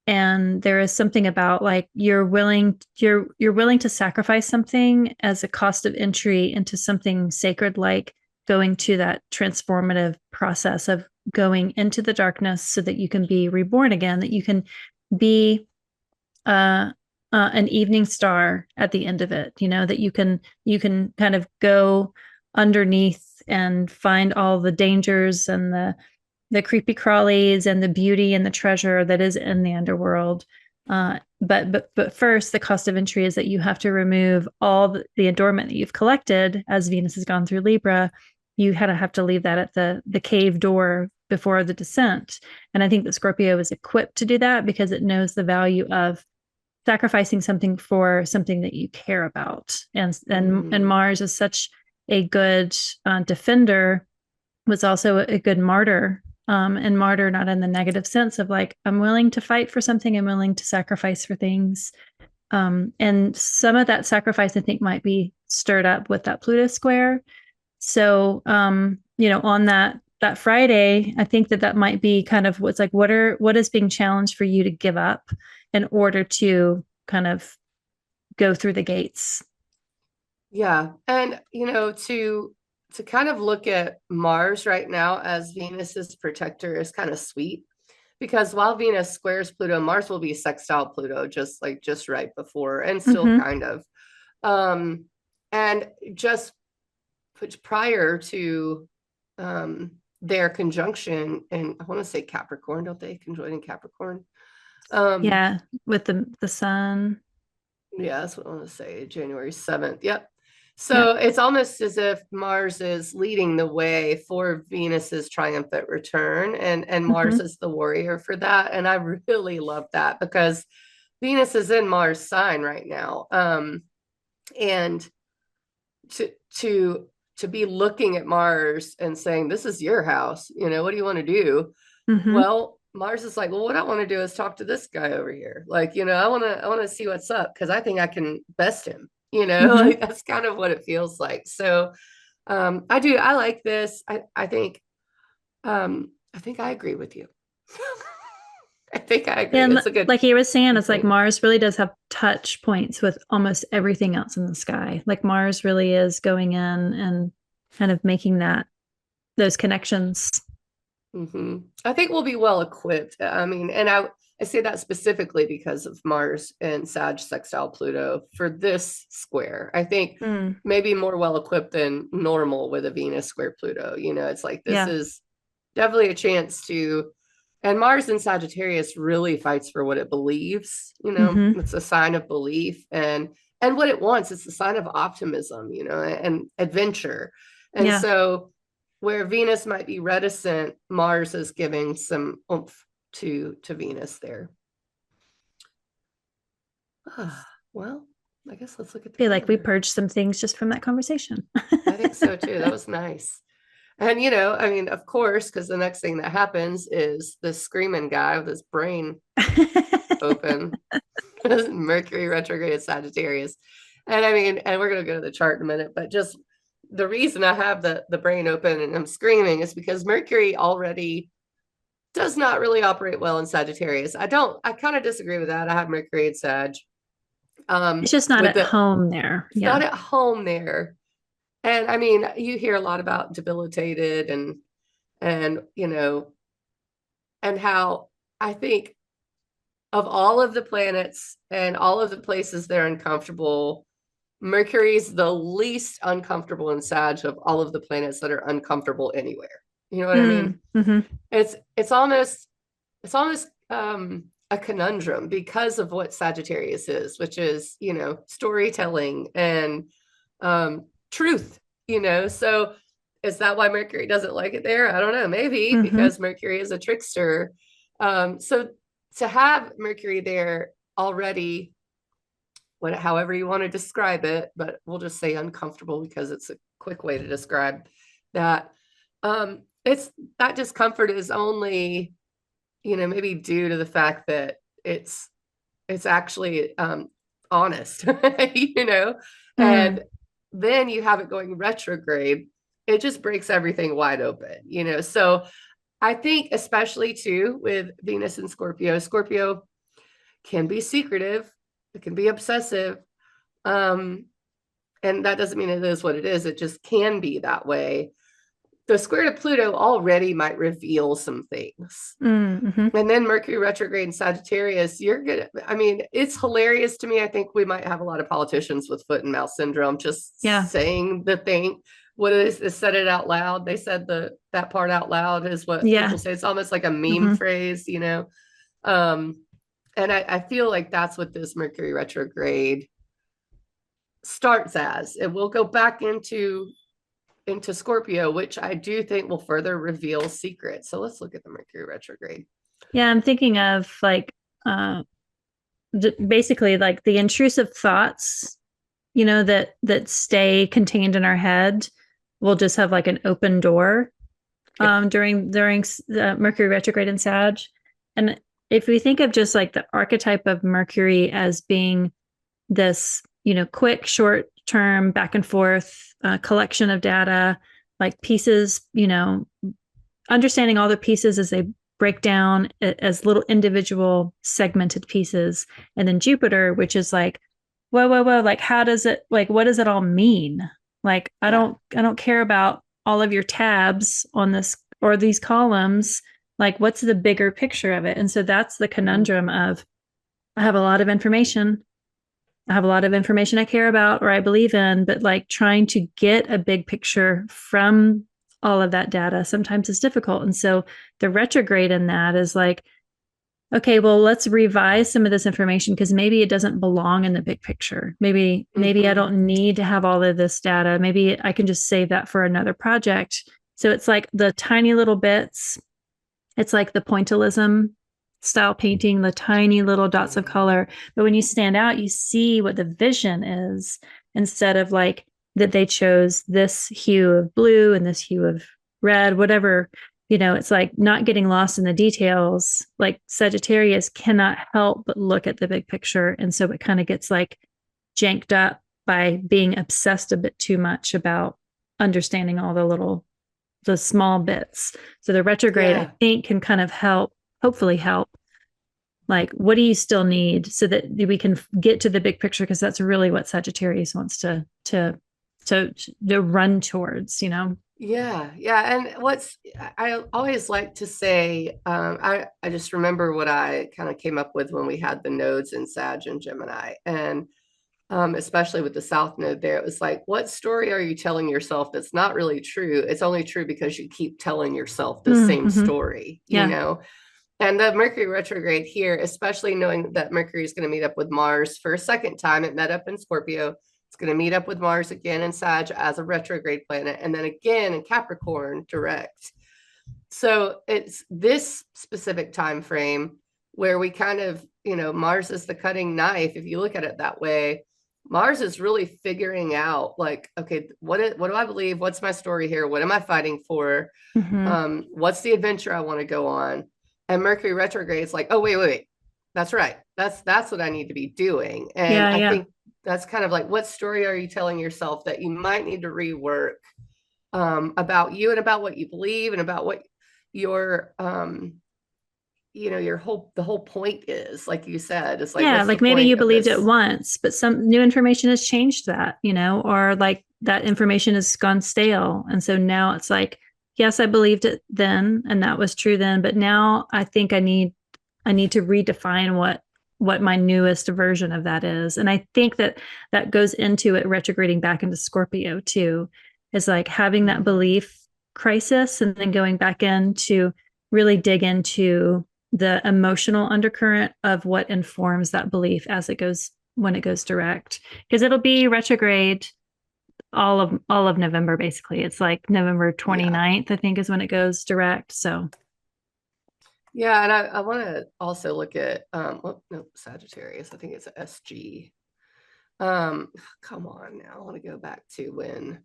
and there is something about like you're willing to sacrifice something as a cost of entry into something sacred, like going to that transformative process of going into the darkness so that you can be reborn again, that you can be an evening star at the end of it, that you can kind of go underneath and find all the dangers and the creepy crawlies and the beauty and the treasure that is in the underworld. But first, the cost of entry is that you have to remove all the adornment that you've collected as Venus has gone through Libra. You had to have to leave that at the cave door before the descent. And I think that Scorpio is equipped to do that because it knows the value of sacrificing something for something that you care about. And Mm. Mars is such a good defender, was also a good martyr. And martyr not in the negative sense of like I'm willing to fight for something, I'm willing to sacrifice for things. And some of that sacrifice I think might be stirred up with that Pluto square. So on that Friday, I think that might be kind of what's like what is being challenged for you to give up in order to kind of go through the gates. Yeah. And to kind of look at Mars right now as Venus's protector is kind of sweet, because while Venus squares Pluto, Mars will be sextile Pluto just right before, and still Mm-hmm. kind of. Um and just prior to their conjunction, and I want to say Capricorn, don't they conjoin in Capricorn? Um Yeah, with the sun. Yeah, that's what I want to say. January 7th. Yep. Yeah. So it's almost as if Mars is leading the way for Venus's triumphant return, and Mars Mm-hmm. is the warrior for that. And I really love that because Venus is in Mars sign right now. And to to to be looking at Mars and saying, "This is your house. What do you want to do?" Mm-hmm. Well, Mars is like, well, what I want to do is talk to this guy over here. Like, I want to see what's up because I think I can best him. Mm-hmm. Like that's kind of what it feels like. So, I like this. I think I agree with you. I think I agree. Yeah, and It's a like you were saying, good it's like point. Mars really does have touch points with almost everything else in the sky. Like Mars really is going in and kind of making those connections. I think we'll be well equipped. I mean, and I say that specifically because of Mars and Sag sextile Pluto for this square. I think Mm, maybe more well equipped than normal with a Venus square Pluto. You know, it's like this yeah. is definitely a chance to, and Mars in Sagittarius really fights for what it believes. You know, Hmm. it's a sign of belief and what it wants. It's a sign of optimism. You know, and adventure. And Yeah. so where Venus might be reticent, Mars is giving some oomph to Venus there. Well, I guess let's look at the Feel like we calendar. purged some things just from that conversation. I think so too. That was nice. And you know, I mean, of course, because the next thing that happens is this screaming guy with his brain open, Mercury retrograde Sagittarius. And I mean, and we're gonna go to the chart in a minute, but just the reason I have the brain open and I'm screaming is because Mercury already does not really operate well in Sagittarius. I kind of disagree with that. I have Mercury in Sag. It's just not With at the home there. It's Yeah. not at home there. And I mean, you hear a lot about debilitated and you know, and how I think of all of the planets and all of the places they're uncomfortable, Mercury's the least uncomfortable in Sag of all of the planets that are uncomfortable anywhere. You know what I Mm, mean? hmm. It's almost a conundrum because of what Sagittarius is, which is, you know, storytelling and truth, you know. So is that why Mercury doesn't like it there? I don't know. Maybe Hmm. because Mercury is a trickster. So to have Mercury there already, however you want to describe it, but we'll just say uncomfortable because it's a quick way to describe that. It's that discomfort is only, you know, maybe due to the fact that it's actually honest, you know, Mm, and then you have it going retrograde. It just breaks everything wide open, you know. So I think, especially too, with Venus and Scorpio, Scorpio can be secretive, it can be obsessive. Um, and that doesn't mean it is what it is, it just can be that way. The square to Pluto already might reveal some things. mm-hmm. And then Mercury retrograde in Sagittarius, you're gonna, I mean, it's hilarious to me. I think we might have a lot of politicians with foot and mouth syndrome Yeah. just saying the thing. What is said it out loud? They said that part out loud is what Yeah. people say. It's almost like a meme Hmm. phrase, you know. Um, and I feel like that's what this Mercury retrograde starts as. It will go back into Scorpio, which I do think will further reveal secrets. So let's look at the Mercury retrograde. Yeah. I'm thinking of like, uh, basically like the intrusive thoughts, that stay contained in our head. We'll just have like an open door Yeah. during Mercury retrograde in Sag. And if we think of just like the archetype of Mercury as being this, quick, short term, back and forth collection of data, like pieces, understanding all the pieces as they break down as little individual segmented pieces. And then Jupiter, which is like, whoa, whoa, whoa, like how does it, like what does it all mean? Like Yeah. I don't care about all of your tabs on this or these columns. Like what's the bigger picture of it? And so that's the Mm-hmm. conundrum of I have a lot of information. I have a lot of information I care about or I believe in, but like trying to get a big picture from all of that data sometimes is difficult. And so the retrograde in that is like, okay, well, let's revise some of this information because maybe it doesn't belong in the big picture. Maybe I Mm-hmm. don't need to have all of this data. Maybe I can just save that for another project. So it's like the tiny little bits. It's like the pointillism style painting, the tiny little dots of Yeah. color. But when you stand out, you see what the vision is instead of like that they chose this hue of blue and this hue of red, whatever. It's like not getting lost in the details. Like Sagittarius cannot help but look at the big picture. And so it kind of gets like janked up by being obsessed a bit too much about understanding all the small bits. So the retrograde, I Yeah. think, can kind of help, hopefully help, Like, what do you still need so that we can get to the big picture? Because that's really what Sagittarius wants to run towards, you know? Yeah, yeah. And I always like to say, I just remember what I kind of came up with when we had the nodes in Sag and Gemini. And especially with the South Node there, it was like, what story are you telling yourself that's not really true? It's only true because you keep telling yourself the same Mm-hmm. story, you Yeah. know? And the Mercury retrograde here, especially knowing that Mercury is going to meet up with Mars for a second time, it met up in Scorpio. It's going to meet up with Mars again in Sag as a retrograde planet, and then again in Capricorn direct. So it's this specific time frame where we kind of, Mars is the cutting knife. If you look at it that way, Mars is really figuring out, like, okay, what do I believe? What's my story here? What am I fighting for? Mm-hmm. What's the adventure I want to go on? And Mercury retrograde is like, oh, wait. That's right. That's what I need to be doing. And Yeah. I Yeah. think that's kind of like, what story are you telling yourself that you might need to rework about you and about what you believe and about what your the whole point is, like you said, it's like, Yeah. what's the Like maybe you point of believed it this? once, but some new information has changed that, you know, or like that information has gone stale. And so now it's like, yes, I believed it then and that was true then, but now I think I need to redefine what my newest version of that is. And I think that that goes into it retrograding back into Scorpio too, is like having that Mhm. belief crisis and then going back in to really dig into the emotional undercurrent of what informs that belief as it goes when it goes direct, because it'll be retrograde all of November basically. It's like November Yeah. 29th I think is when it goes direct. So Yeah, and I want to also look at well, no, Sagittarius. I think it's SG. Come on now. I want to go back to when.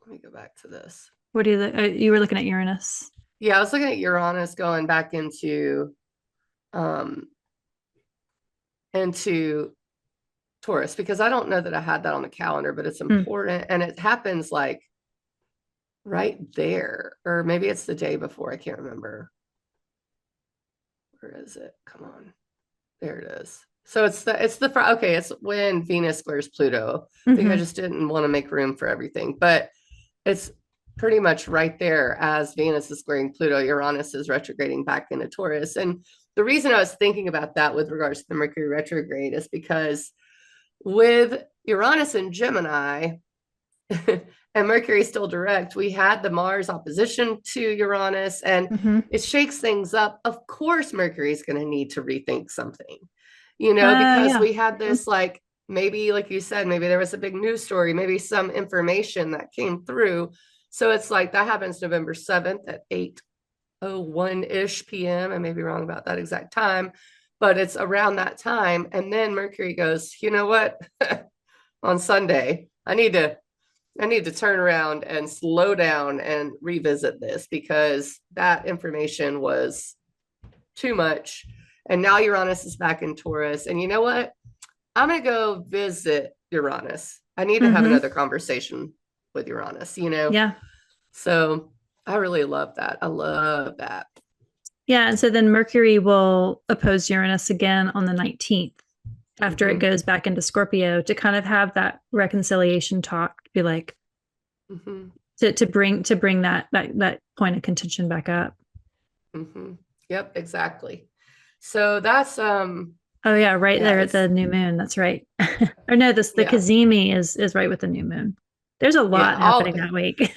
Let me go back to this. what do you were looking at Uranus? Yeah, I was looking at Uranus going back um into Taurus because I don't know that I had that on the calendar, but it's Mm. important and it happens like right there, or maybe it's the day before. I can't remember. Where is it? Come on. There it is. So okay, it's when Venus squares Pluto. I think I Mm-hmm. just didn't want to make room for everything, but it's pretty much right there as Venus is squaring Pluto, Uranus is retrograding back into Taurus. And the reason I was thinking about that with regards to the Mercury retrograde is because with Uranus and Gemini, and Mercury is still direct, we had the Mars opposition to Uranus and Mm-hmm. it shakes things up. Of course, Mercury is going to need to rethink something, because Yeah. we had Mhm. this, like, maybe, like you said, maybe there was a big news story, maybe some information that came through. So it's like that happens November 7th at 8:01-ish p.m. I may be wrong about that exact time, but it's around that time. And then Mercury goes, you know what? On Sunday, I need to turn around and slow down and revisit this because that information was too much. And now Uranus is back in Taurus. And you know what? I'm going to go visit Uranus. I need to have Mm-hmm. another conversation with Uranus. Yeah. So I really love that. I love that. Yeah. And so then Mercury will oppose Uranus again on the 19th after it Mm-hmm. goes back into Scorpio to kind of have that reconciliation talk, be like Mm-hmm. to bring that point of contention back up. Mm-hmm. Yep, exactly. So that's Oh yeah, right yeah, there at it's the new moon. That's right. Or no, this the yeah, Kazemi is right with the new moon. There's a yeah, lot all happening that week.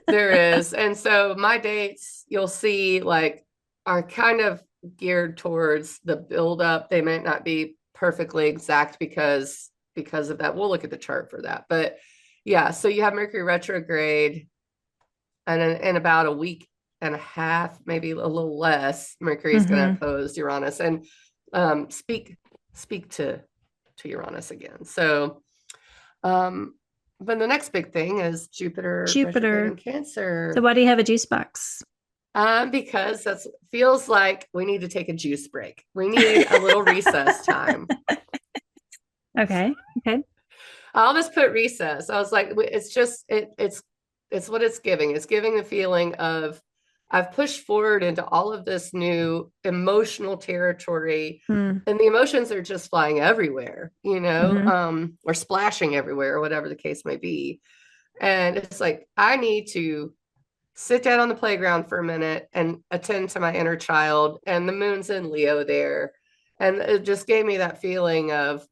there is. And so my dates, you'll see, like, are kind of geared towards the build up. They might not be perfectly exact because of that. We'll look at the chart for that. But yeah, so you have Mercury retrograde, and in about a week and a half, maybe a little less, Mercury is going to Hmm. oppose Uranus and speak to Uranus again. So but the next big thing is Jupiter retrograde in Jupiter. So Cancer. why do you have a juice box? Because that feels like we need to take a juice break. We need a little recess time. Okay. Okay. I'll just put recess. I was like, it's just it's what it's giving. It's giving the feeling of I've pushed forward into all of this new emotional territory, Mm. and the emotions are just flying everywhere, Hmm. or splashing everywhere, or whatever the case may be. And it's like, I need to sit down on the playground for a minute and attend to my inner child. And the moon's in Leo there. And it just gave me that feeling of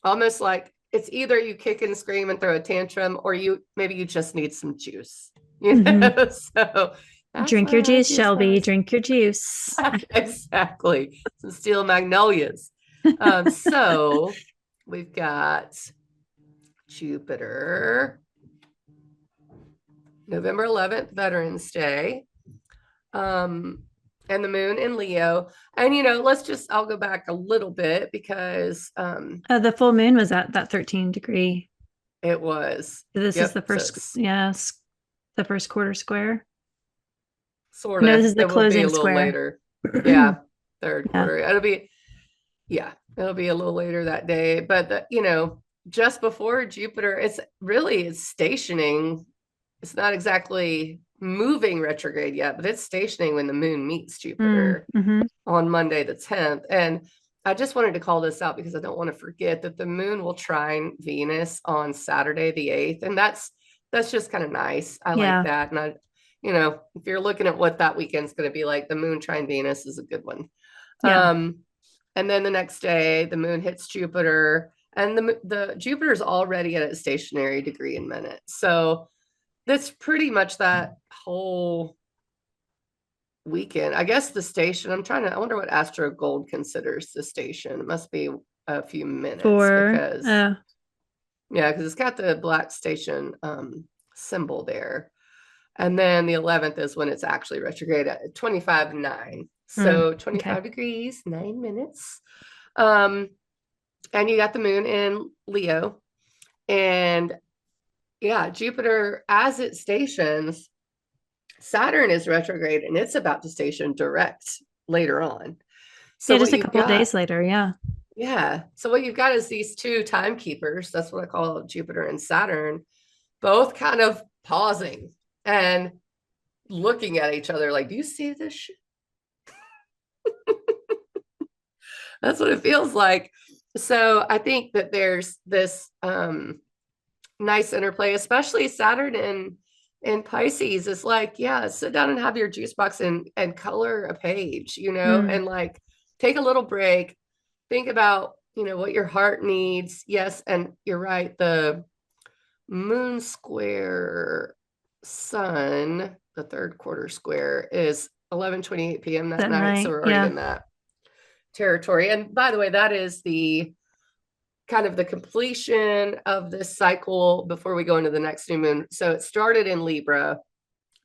almost like it's either you kick and scream and throw a tantrum, or maybe you just need some juice, Hmm. So that's Drink what your I juice, juice Shelby. myself. Drink your juice. Exactly. Some steel magnolias. So we've got Jupiter, November 11th, Veterans Day. Um, and the moon in Leo. And I'll go back a little bit because The full moon was at that 13-degree. it was, So this is the yep, so first, it's yes, the first quarter square. sort No, this of, is the it will be a closing little square. later. Yeah, third Yeah. quarter. Yeah, it'll be a little later that day. But just before Jupiter, it's stationing. It's not exactly moving retrograde yet, but it's stationing when the moon meets Jupiter Mm-hmm. on Monday the 10th. And I just wanted to call this out because I don't want to forget that the moon will trine Venus on Saturday the 8th. And that's just kind of nice. I like Yeah. that. And if you're looking at what that weekend's going to be like, the moon trine Venus is a good one. Yeah. Um, and then the next day, the moon hits Jupiter, and the Jupiter's already at a stationary degree in minutes. So that's pretty much that whole weekend. I guess the station, I wonder what Astro Gold considers the station. It must be a few minutes For because, yeah, because it's got the black station symbol there. And then the 11th is when it's actually retrograde at 25:09. So okay. 25 degrees, 9 minutes. Um, and you got the moon in Leo. And yeah, Jupiter, as it stations, Saturn is retrograde and it's about to station direct later on. So Yeah, what just a you've couple of got, days later. Yeah. yeah. So what you've got is these two timekeepers. That's what I call Jupiter and Saturn, both kind of pausing and looking at each other like, do you see this shit? That's what it feels like. So I think that there's this nice interplay, especially Saturn in Pisces. Is like, yeah, sit down and have your juice box and color a page, Mm. and like take a little break, think about, what your heart needs. Yes, and you're right. The moon square sun, the third quarter square, is 11:28 p.m. that That night. So night. we're already Yeah. in that territory. And by the way, that is the kind of the completion of this cycle before we go into the next new moon. So it started in Libra,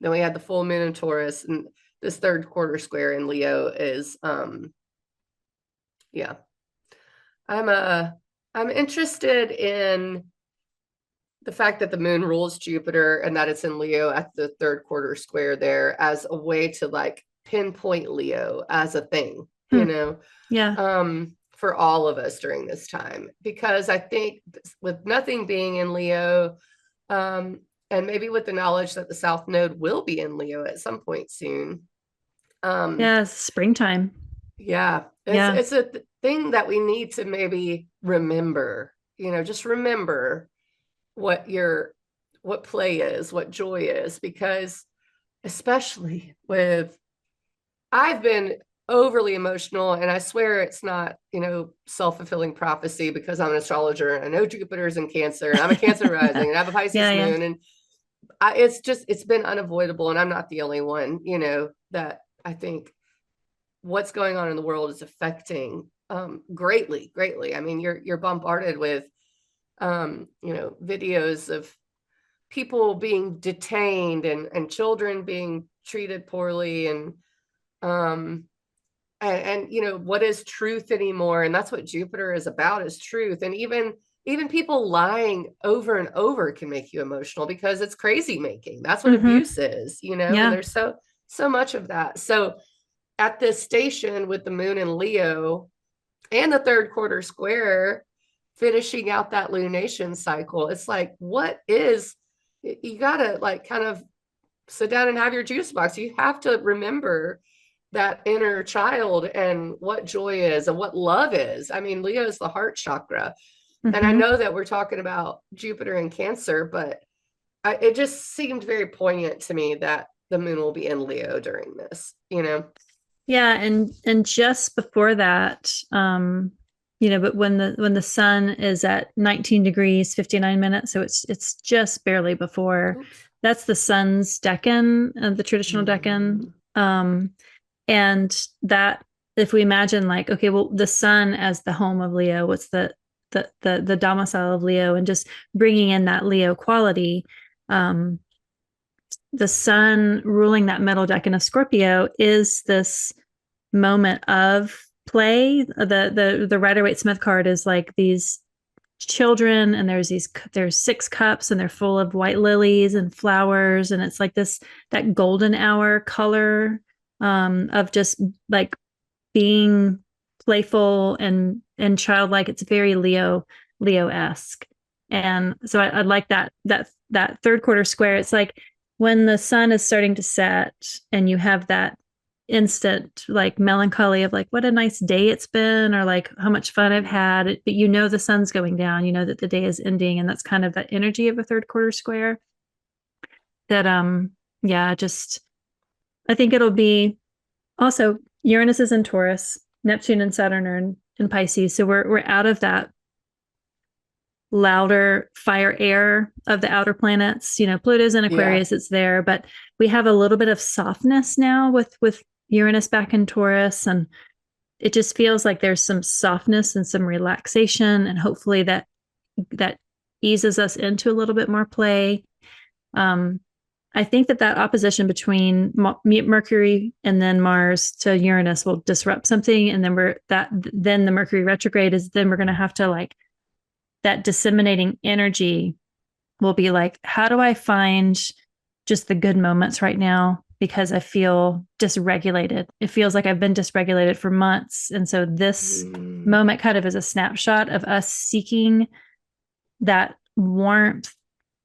then we had the full moon in Taurus, and this third quarter square in Leo is yeah. I'm interested in the fact that the moon rules Jupiter and that it's in Leo at the third quarter square there as a way to like pinpoint Leo as a thing, Hmm. Yeah. for all of us during this time. Because I think with nothing being in Leo, and maybe with the knowledge that the South Node will be in Leo at some point soon, Yeah. Springtime. yeah, Yeah. it's a thing that we need to maybe remember, just remember what what play is, what joy is, because especially with, I've been overly emotional, and I swear it's not, self-fulfilling prophecy because I'm an astrologer and I know Jupiter's in Cancer and I'm a Cancer rising and I have a Yeah. Pisces Yeah. moon, and it's been unavoidable, and I'm not the only one, that I think what's going on in the world is affecting greatly, greatly. I mean, you're bombarded with videos of people being detained and children being treated poorly, um what is truth anymore, and that's what Jupiter is about, is truth. And even people lying over and over can make you emotional because it's crazy making. That's what Mm-hmm. abuse is, and Yeah. there's so much of that. So at this station with the moon in Leo and the third quarter square finishing out that lunation cycle, it's like, what is, you gotta like kind of sit down and have your juice box. You have to remember that inner child and what joy is and what love is. I mean, Leo is the heart chakra. And I Mm-hmm. know that we're talking about Jupiter and Cancer, but it just seemed very poignant to me that the moon will be in Leo during this, you know? Yeah, and just before that, but when the sun is at 19 degrees 59 minutes, so it's just barely before. Oops. That's the sun's decan, the traditional decan. Mm, And that, if we imagine like, okay, well, the sun as the home of Leo, what's the domicile of Leo, and just bringing in that Leo quality. Um, the sun ruling that middle decan of Scorpio is this moment of play. The Rider-Waite-Smith card is like these children, and there's 6 cups, and they're full of white lilies and flowers, and it's like this that golden hour color, of just like being playful and childlike. It's very Leo-esque. And so I like that third quarter square. It's like when the sun is starting to set and you have that instant like melancholy of like what a nice day it's been, or like how much fun I've had, but you know the sun's going down, you know that the day is ending, and that's kind of that energy of a third quarter square that yeah, just I think it'll be also Uranus is in Taurus, Neptune and Saturn are in Pisces. So we're out of that louder fire air of the outer planets. Pluto's in yeah. Aquarius, it's there, but we have a little bit of softness now with Uranus back in Taurus, and it just feels like there's some softness and some relaxation, and hopefully that eases us into a little bit more play. Um, I think that opposition between Mercury and then Mars to Uranus will disrupt something, and then the Mercury retrograde is then we're going to have to like that disseminating energy will be like, how do I find just the good moments right now? Because I feel dysregulated. It feels like I've been dysregulated for months. And so this Mm, moment kind of is a snapshot of us seeking that warmth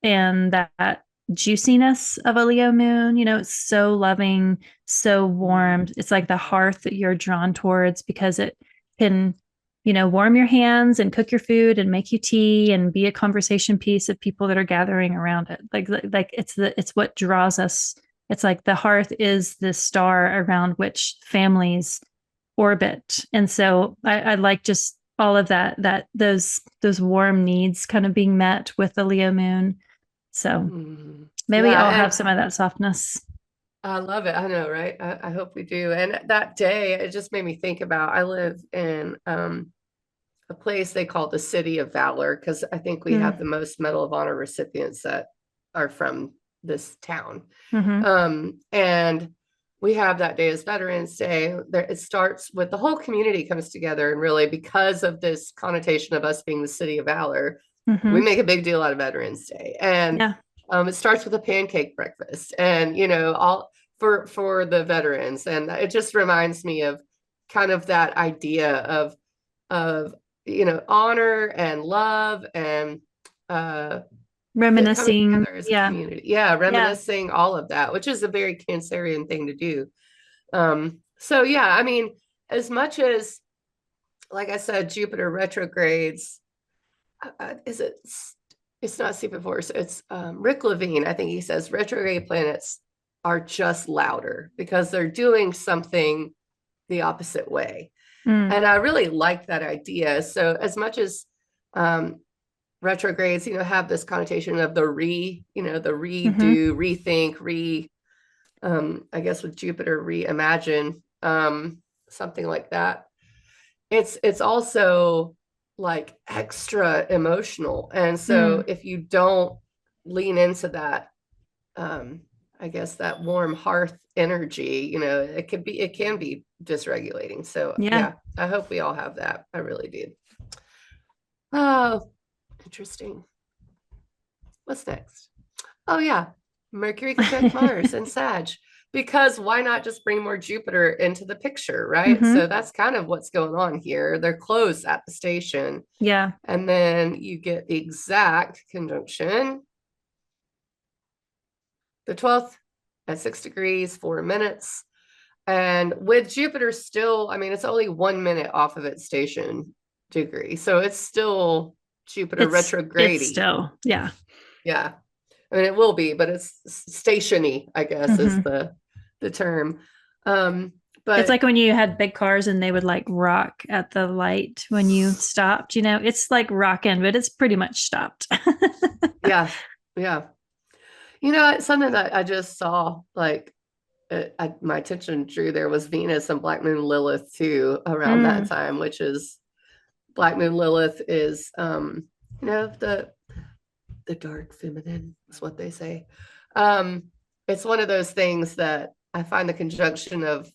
and that juiciness of a Leo moon. It's so loving, so warm. mm, It's like the hearth that you're drawn towards because it can, warm your hands and cook your food and make you tea and be a conversation piece of people that are gathering around it. Like it's what draws us. It's like the hearth is the star around which families orbit. And so I like just all of those warm needs kind of being met with the Leo moon. So maybe yeah. I'll And have some of that softness. I love it. I know, right? I hope we do. And that day, it just made me think about I live in a place they call the City of Valor because I think we have the Mm. most Medal of Honor recipients that are from this town. Mm-hmm. And we have that day as Veterans Day. There, it starts with the whole community comes together, and really because of this connotation of us being the City of Valor, we Mm-hmm. make a big deal out of Veterans Day. And Yeah. it starts with a pancake breakfast, and all for the veterans, and it just reminds me of kind of that idea of honor and love and uh coming Reminiscing. together as a Yeah. community. Yeah, Yeah. reminiscing, all of that, which is a very Cancerian thing to do. So yeah, I mean, as much as, like I said, Jupiter retrogrades, is it? It's not Stephen Force. It's Rick Levine. I think he says retrograde planets are just louder because they're doing something the opposite way. Mm. And I really like that idea. So as much as um, retrogrades, have this connotation of the Mm-hmm. redo, rethink, I guess with Jupiter, reimagine, something like that. It's also like extra emotional. And so Mm. if you don't lean into that, um, I guess that warm hearth energy, it can be dysregulating. So Yeah. yeah, I hope we all have that. I really do. Oh, interesting. What's next? Oh yeah, Mercury conjunct Mars and Sag. Because why not just bring more Jupiter into the picture, right? So Mm-hmm. that's kind of what's going on here. They're close at the station. Yeah. And then you get the exact conjunction the 12th. at 6 degrees, 4 minutes. And with Jupiter still, I mean, it's only 1 minute off of its station degree. So it's still Jupiter It's retrograde. still, yeah. Yeah. I mean, it will be, but it's stationy, I guess, is Hmm. the term. It's But like when you had big cars and they would like rock at the light when you stopped, it's like rocking, but it's pretty much stopped. yeah, yeah. It's something that I just saw, like my attention drew there was Venus and Black Moon Lilith too around that Mm. time, which is Black Moon Lilith is the dark feminine is what they say. Um, it's one of those things that I find the conjunction of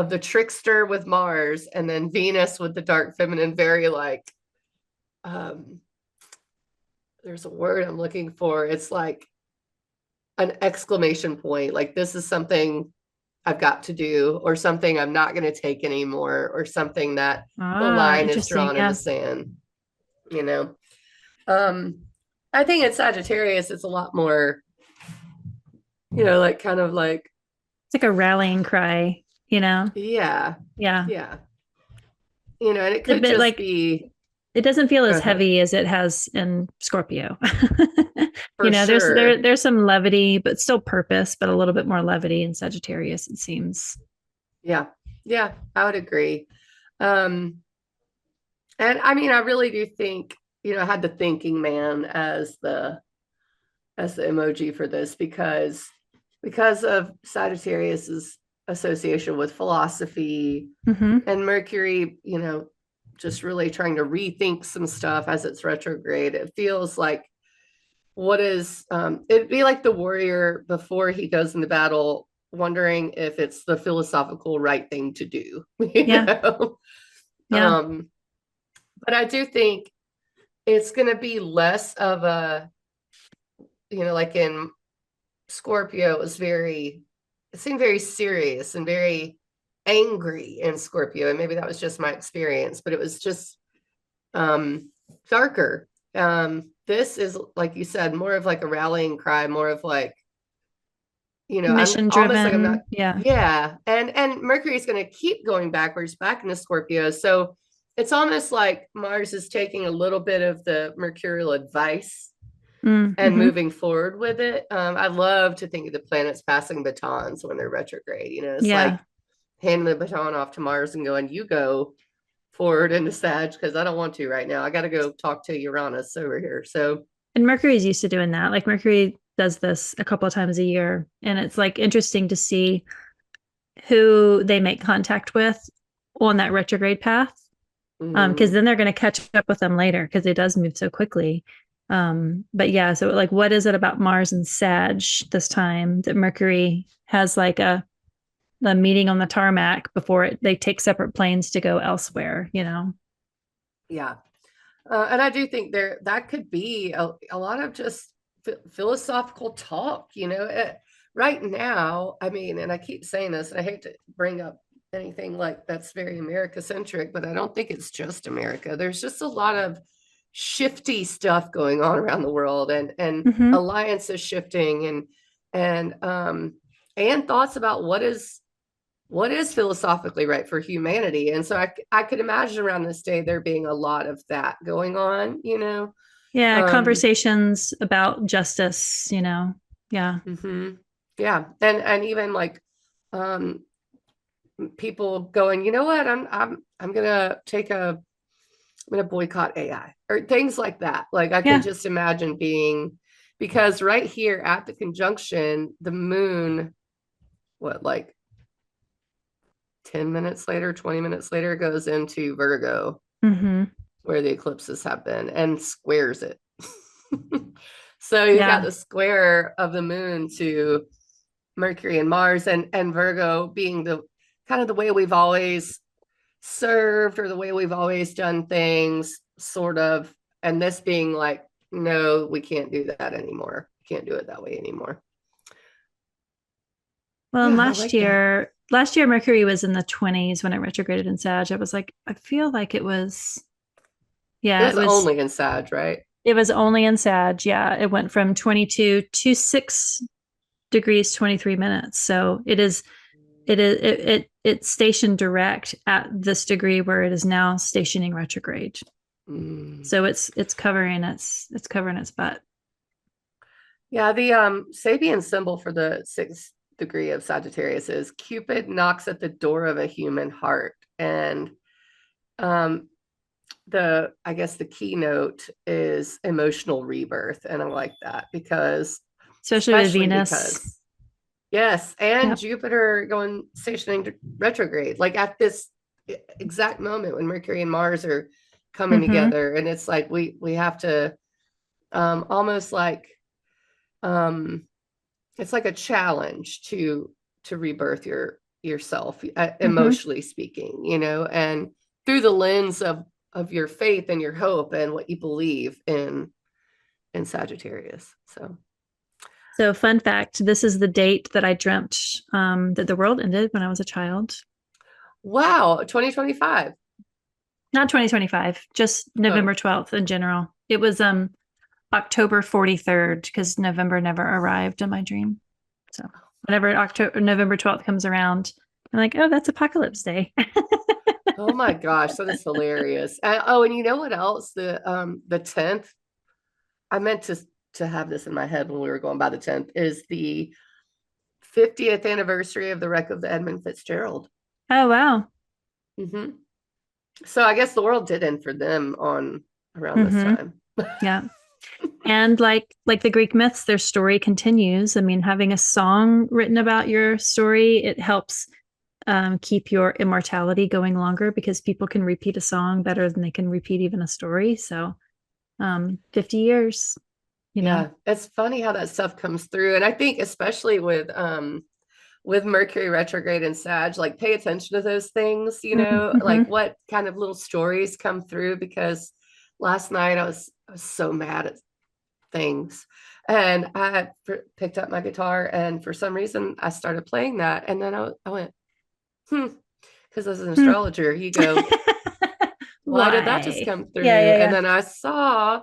the trickster with Mars and then Venus with the dark feminine very like um there's a word I'm looking for. It's like an exclamation point, like this is something I've got to do, or something I'm not going to take anymore, or something that the Ah, line is interesting. drawn in the Yeah. sand, you know. Um, I think in Sagittarius, it's a lot more, like kind of like, It's like a rallying cry, you know? yeah, Yeah. yeah, and it A could bit just like be, it doesn't feel go as ahead, heavy as it has in Scorpio. for sure. There's some levity, but still purpose, but a little bit more levity in Sagittarius, it seems. Yeah, yeah, I would agree. Um, and I mean, I really do think, I had the thinking man as the emoji for this because of Sagittarius's association with philosophy Hmm. and Mercury, just really trying to rethink some stuff as it's retrograde. It feels like it'd be like the warrior before he goes into battle, wondering if it's the philosophical right thing to do, you Yeah. know? Yeah. But I do think it's going to be less of a, like in Scorpio, it seemed very serious and very angry in Scorpio. And maybe that was just my experience, but it was just darker. This is, like you said, more of like a rallying cry, more of like, I'm Mission almost like I'm not, driven. Yeah. yeah. And Mercury is going to keep going backwards back into Scorpio. So it's almost like Mars is taking a little bit of the mercurial advice and Mm-hmm. moving forward with it. I love to think of the planets passing batons when they're retrograde. It's Yeah. like handing the baton off to Mars and going, you go forward into Sag because I don't want to right now. I got to go talk to Uranus over here. So, And Mercury's used to doing that. Like Mercury does this a couple of times a year. And it's like interesting to see who they make contact with on that retrograde path. Because mm, then they're going to catch up with them later because it does move so quickly. But yeah, so like, what is it about Mars and Sag this time that Mercury has like a meeting on the tarmac before they take separate planes to go elsewhere? yeah. And I do think that could be a lot of just philosophical talk, right now. I mean, and I keep saying this, and I hate to bring up anything like that's very America centric, but I don't think it's just America. There's just a lot of shifty stuff going on around the world, and Mm-hmm. alliances shifting, and thoughts about what is philosophically right for humanity. And so I could imagine around this day there being a lot of that going on. Yeah, Um, conversations about justice. Yeah. mhm. Yeah. And even like um people going, you know what, I'm gonna I'm gonna boycott AI or things like that. Like I could Yeah. just imagine being, because right here at the conjunction, the moon, what, like 10 minutes later, 20 minutes later, goes into Virgo, Mm-hmm. where the eclipses have been, and squares it. So you got Yeah. the square of the moon to Mercury and Mars, and Virgo being the kind of the way we've always served, or the way we've always done things, sort of, and this being like, no, we can't do that anymore. Can't do it that way anymore. Well, Yeah, I like that. last year Mercury was in the 20s when it retrograded in Sag. I was like, I feel like it was, It yeah, was only in Sag, right? it was only in Sag. Yeah, it went from 22 to 6 degrees 23 minutes. So it's stationed direct at this degree where it is now stationing retrograde. Mm. So it's covering its butt. Yeah, the Sabian symbol for the sixth degree of Sagittarius is Cupid knocks at the door of a human heart. And um I guess the keynote is emotional rebirth. And I like that because Especially with especially Venus. because yes, and Yep. Jupiter going stationing retrograde, like at this exact moment when Mercury and Mars are coming Mm-hmm. together. And it's like we have to almost like um it's like a challenge to rebirth yourself Mm-hmm. emotionally speaking, and through the lens of your faith and your hope and what you believe in Sagittarius. So So fun fact, this is the date that I dreamt that the world ended when I was a child. wow, 2025. Not 2025, just Oh, November 12th in general. It was October 43rd because November never arrived in my dream. So whenever November 12th comes around, I'm like, oh, that's Apocalypse Day. oh my gosh, that is hilarious. Oh, and you know what else? The 10th, I meant to have this in my head when we were going by the 10th, is the 50th anniversary of the wreck of the Edmund Fitzgerald. Oh wow. Hmm. So I guess the world did end for them on around this Mm-hmm. time. Yeah. And like the Greek myths, their story continues. I mean, having a song written about your story, it helps keep your immortality going longer because people can repeat a song better than they can repeat even a story. So 50 years, you know. Yeah, it's funny how that stuff comes through. And I think especially with Mercury retrograde and Sag, like pay attention to those things, like Mm-hmm. what kind of little stories come through, because last night I was so mad at things. And I had picked up my guitar, and for some reason I started playing that. And then I went, because as an Hmm. astrologer, you go, why did that just Why? come Yeah, through? yeah, And yeah. then I saw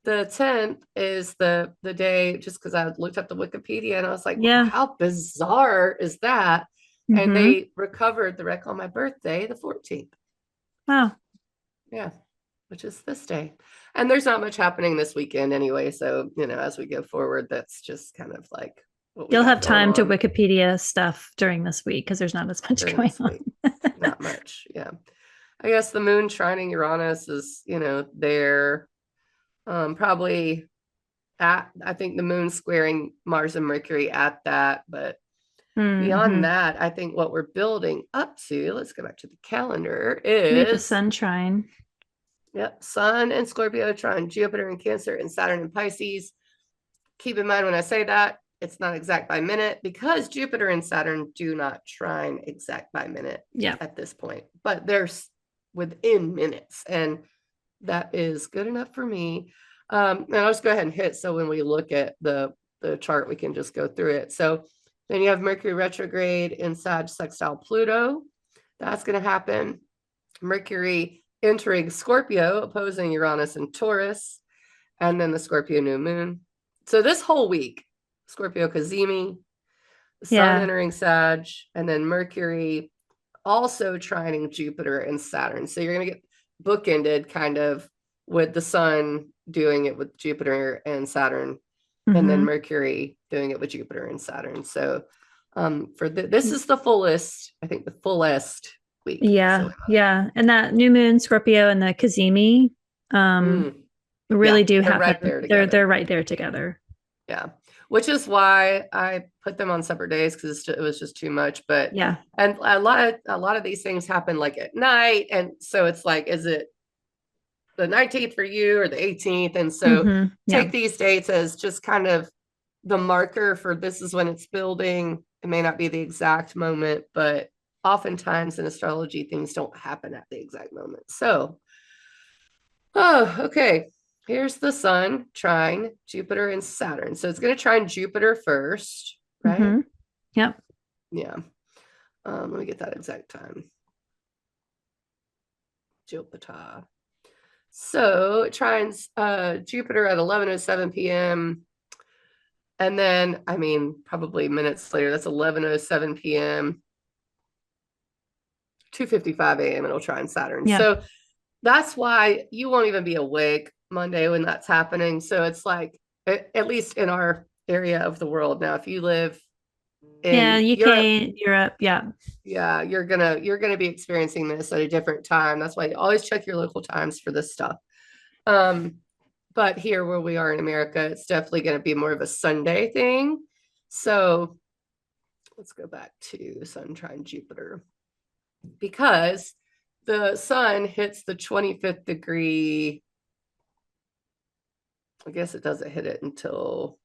the 10th is the day, just because I looked up the Wikipedia and I was like, wow, Yeah. how bizarre is that? And Mm-hmm. they recovered the wreck on my birthday, the 14th. Wow. Yeah, which is this day. And there's not much happening this weekend anyway. So, as we go forward, that's just kind of like what we You'll got have going time to on Wikipedia stuff during this week because there's not as much during going this on. week. Not much. Yeah. I guess the moon trining Uranus is, there. Probably I think the moon squaring Mars and Mercury at that. But beyond Mm-hmm. that, I think what we're building up to, let's go back to the calendar, We have the is sun trine. yep, Sun and Scorpio trine Jupiter and Cancer and Saturn and Pisces. Keep in mind when I say that, it's not exact by minute because Jupiter and Saturn do not trine exact by minute Yeah. at this point, but they're within minutes. And that is good enough for me. And I'll just go ahead and hit. So when we look at the chart, we can just go through it. So then you have Mercury retrograde in Sag sextile Pluto. That's going to happen. Mercury entering Scorpio, opposing Uranus and Taurus, and then the Scorpio new moon. So this whole week, Scorpio Cazimi, the Sun Yeah. entering Sag, and then Mercury also trining Jupiter and Saturn. So you're going to get bookended kind of with the Sun doing it with Jupiter and Saturn, and then Mm-hmm. Mercury doing it with Jupiter and Saturn. So this is the fullest, I think the fullest week. Yeah. So Yeah. And that new moon, Scorpio, and the Kazemi mm, really yeah, do they're right happen. there They're together. right there together. Yeah, which is why I put them on separate days, because it was just too much. But Yeah. and a lot of these things happen like at night, and so it's like, is it the 19th for you or the 18th? And so Mm-hmm. Yeah. take these dates as just kind of the marker for this is when it's building. It may not be the exact moment, but oftentimes in astrology, things don't happen at the exact moment. So, oh, okay. Here's the Sun trine Jupiter and Saturn. So it's going to trine Jupiter first, right? Mm-hmm. Yep. Yeah. Let me get that exact time. Jupiter. So it trines Jupiter at 11:07 p.m. And then, I mean, probably minutes later, that's 11:07 p.m., 2:55 a.m. it'll trine Saturn. Yeah. So that's why you won't even be awake Monday when that's happening. So it's like, at least in our area of the world. Now, if you live Yeah, in Europe, UK, Europe, yeah. yeah, you're gonna be experiencing this at a different time. That's why you always check your local times for this stuff. Um, but here where we are in America, it's definitely going to be more of a Sunday thing. So let's go back to Sun trine Jupiter, because the sun hits the 25th degree. I guess it doesn't hit it until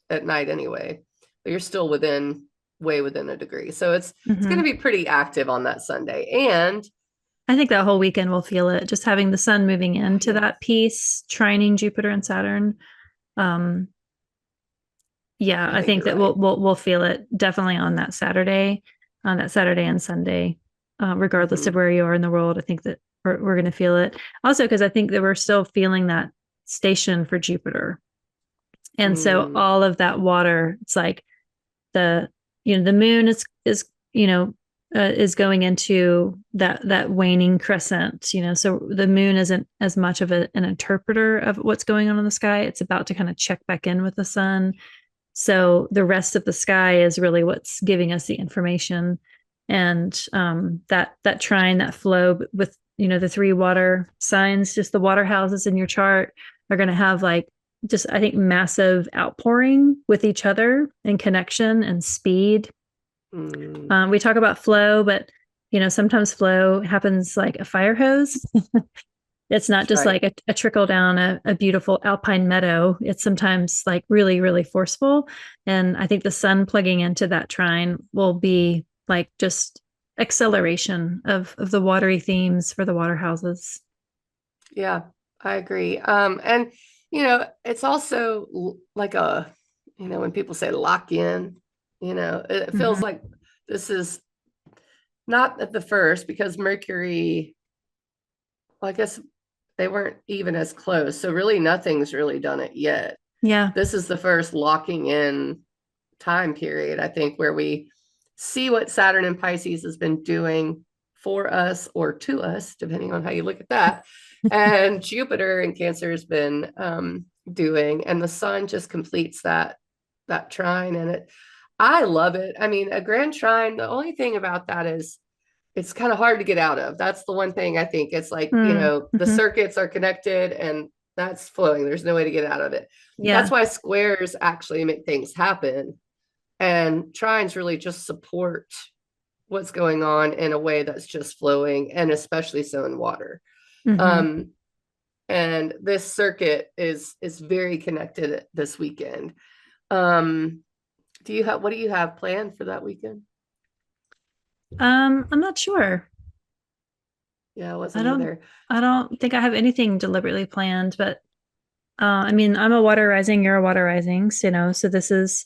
at night anyway, but you're still way within a degree. So it's going to Hmm. be pretty active on that Sunday. And I think that whole weekend we'll feel it. Just having the sun moving into yeah, that piece, trining Jupiter and Saturn. Um, yeah, I I think think you're that right. we'll feel it definitely on that Saturday and Sunday, regardless of Mm-hmm. where you are in the world. I think that we're going to feel it. Also, because I think that we're still feeling that station for Jupiter, and so Mm, all of that water, it's like the the moon is is going into that waning crescent, so the moon isn't as much of an interpreter of what's going on in the sky. It's about to kind of check back in with the sun, so the rest of the sky is really what's giving us the information. And that trine, that flow with the three water signs, just the water houses in your chart are going to have like just, I think, massive outpouring with each other and connection and speed. mm, We talk about flow, but sometimes flow happens like a fire hose. It's not that's just right. like a trickle down a beautiful alpine meadow. It's sometimes like really, really forceful. And I think the sun plugging into that trine will be like just acceleration of the watery themes for the water houses. Yeah, I agree. And it's also like when people say lock in, it feels Mm-hmm. like this is not at the first, because Mercury, well, I guess they weren't even as close. So really nothing's really done it yet. Yeah. This is the first locking in time period, I think, where we see what Saturn and Pisces has been doing for us or to us, depending on how you look at that. And Jupiter in Cancer has been doing, and the sun just completes that trine. And I love it. I mean, a grand trine, the only thing about that is it's kind of hard to get out of. That's the one thing I think. It's like, the Mm-hmm. circuits are connected and that's flowing. There's no way to get out of it. That's Yeah. why squares actually make things happen. And trines really just support what's going on in a way that's just flowing, and especially so in water. Mm-hmm. Um, and this circuit is very connected this weekend. Um, what do you have planned for that weekend? I'm not sure. Yeah, I I wasn't don't either. I don't think I have anything deliberately planned, but I mean, I'm a water rising, you're a water rising, so this is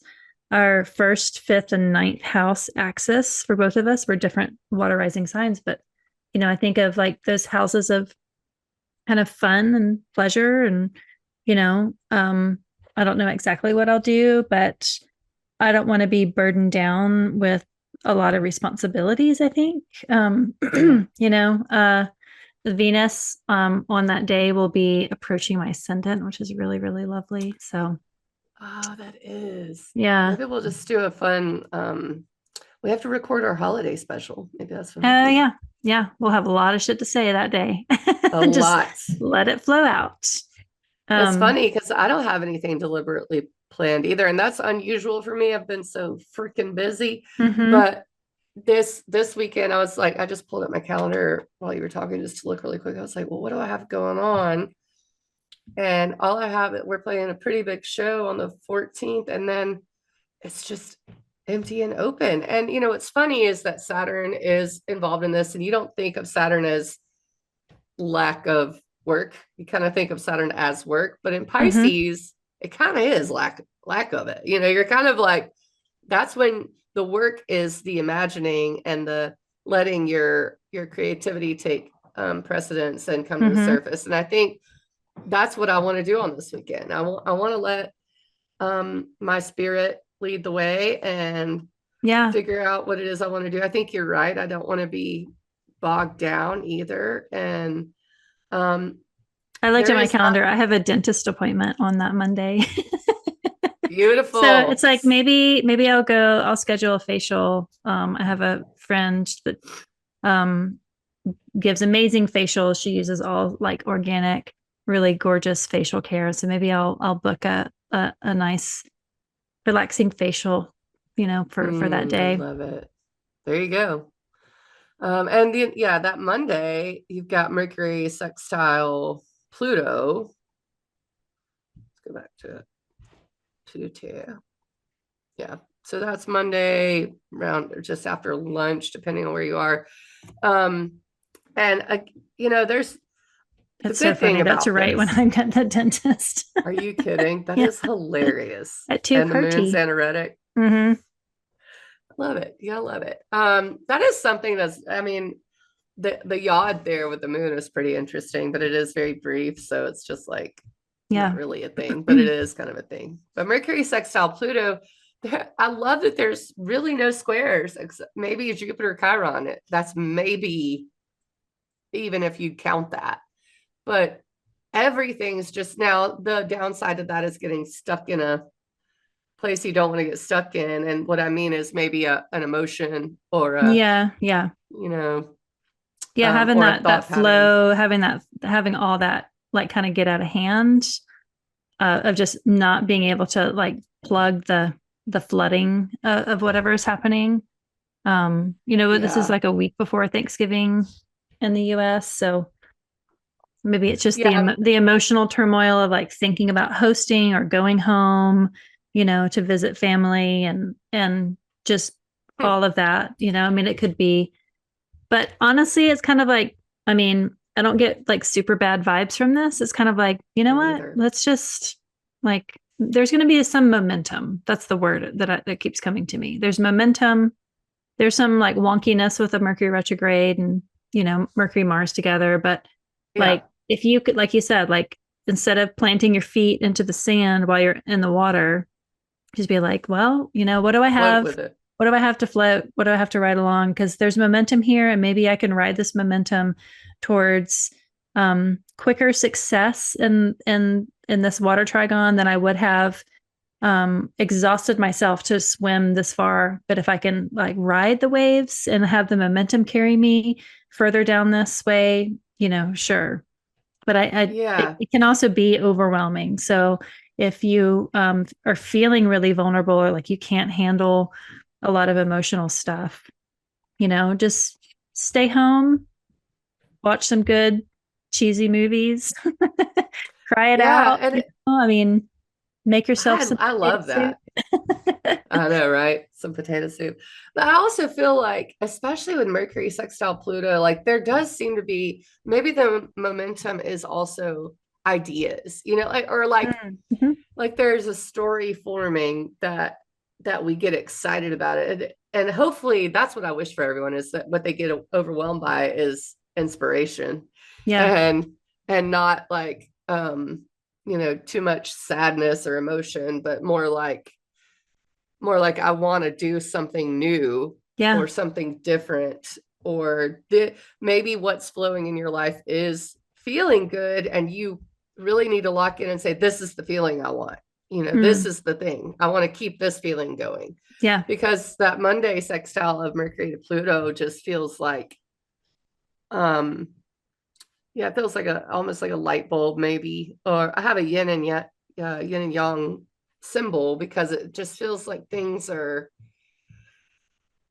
our first, fifth, and ninth house axis for both of us. We're different water rising signs, but I think of like those houses of kind of fun and pleasure, and you know, um, I don't know exactly what I'll do, but I don't want to be burdened down with a lot of responsibilities, I think. Yeah. Venus on that day will be approaching my ascendant, which is really, really lovely. So, Oh, that is. yeah. Maybe we'll just do a fun we have to record our holiday special. Maybe that's what I'll do. Yeah. Yeah. We'll have a lot of shit to say that day. A Just lot. let it flow out. It's Um, funny because I don't have anything deliberately planned either, and that's unusual for me. I've been so freaking busy. mhm. But this weekend, I was like, I just pulled up my calendar while you were talking just to look really quick. I was like, well, what do I have going on? And all I have, we're playing a pretty big show on the 14th, and then it's just empty and open. And what's funny is that Saturn is involved in this, and you don't think of Saturn as lack of work. You kind of think of Saturn as work, but in Mhm. Pisces, it kind of is lack of it. You're kind of like, that's when the work is the imagining and the letting your creativity take precedence and come to the Mhm. surface. And I think that's what I want to do on this weekend. I want to let my spirit lead the way and Yeah. figure out what it is I want to do. I think you're right. I don't want to be bogged down either. And um, I looked there at my is calendar. I have a dentist appointment on that Monday. So it's beautiful. like maybe I'll schedule a facial. I have a friend that um gives amazing facials. She uses all like organic, really gorgeous facial care. So maybe I'll book a nice relaxing facial, for that I day. love it. There you go. And then, yeah, that Monday, you've got Mercury sextile Pluto. Let's go back to Pluto. Yeah. So that's Monday around or just after lunch, depending on where you are. Um, and there's the It's so good thing funny. That's about right when this. I'm at the dentist. Are you kidding? That Yeah, is hilarious. at And the moon's 2:30. anoretic. Mm-hmm. Love it. Yeah, I love it. That is something that's, I mean, the yod there with the moon is pretty interesting, but it is very brief. So it's just like not Yeah. really a thing, but it is kind of a thing. But Mercury sextile Pluto, I love that there's really no squares, except maybe Jupiter Chiron. That's maybe even if you count that. But everything's just now the downside of that is getting stuck in a place you don't want to get stuck in. And what I mean is maybe an emotion or Yeah, yeah. you know, Yeah, having or a that thought pattern. flow, having all that like kind of get out of hand, of just not being able to like plug the flooding of whatever is happening. This is Yeah. like a week before Thanksgiving in the US, so maybe it's just Yeah. the emotional turmoil of like thinking about hosting or going home, to visit family and just Hmm, all of that. I mean, it could be, but honestly, it's kind of like, I mean, I don't get like super bad vibes from this. It's kind of like, you know me what? either. Let's just like, there's going to be some momentum. That's the word that keeps coming to me. There's momentum. There's some like wonkiness with the Mercury retrograde and, Mercury Mars together. But Yeah. like, if you could, like you said, like, instead of planting your feet into the sand while you're in the water, just be like, well, what do I Float have? with it. What do I have to float? What do I have to ride along? Because there's momentum here, and maybe I can ride this momentum towards quicker success in this water trigon than I would have exhausted myself to swim this far. But if I can like ride the waves and have the momentum carry me further down this way, sure. But Yeah. it can also be overwhelming. So if you are feeling really vulnerable or like you can't handle a lot of emotional stuff, just stay home, watch some good cheesy movies, cry it Yeah. out. I mean, make yourself some I potato love soup. that. I know, right? Some potato soup. But I also feel like, especially with Mercury sextile Pluto, like there does seem to be maybe the momentum is also ideas, like or Mm-hmm. like there's a story forming that we get excited about it. And hopefully that's what I wish for everyone is that what they get overwhelmed by is inspiration Yeah. and not like too much sadness or emotion, but more like I want to do something new Yeah. or something different or maybe what's flowing in your life is feeling good and you really need to lock in and say this is the feeling I want. This Mm. is the thing. I want to keep this feeling going Yeah. because that Monday sextile of Mercury to Pluto just feels like um yeah, it feels like a almost like a light bulb maybe, or I have a yin and yang symbol because it just feels like things are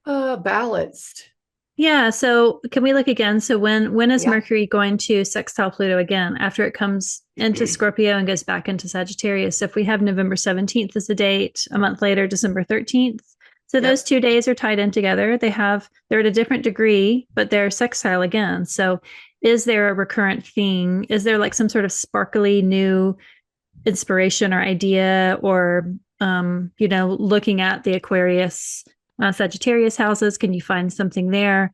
balanced. Yeah, so can we look again? So when is Yeah. Mercury going to sextile Pluto again after it comes into Scorpio and goes back into Sagittarius? So if we have November 17th as the date, a month later, December 13th. So those Yep. 2 days are tied in together. They're at a different degree, but they're sextile again. So is there a recurrent theme? Is there like some sort of sparkly new inspiration or idea or looking at the Aquarius Sagittarius houses, can you find something there?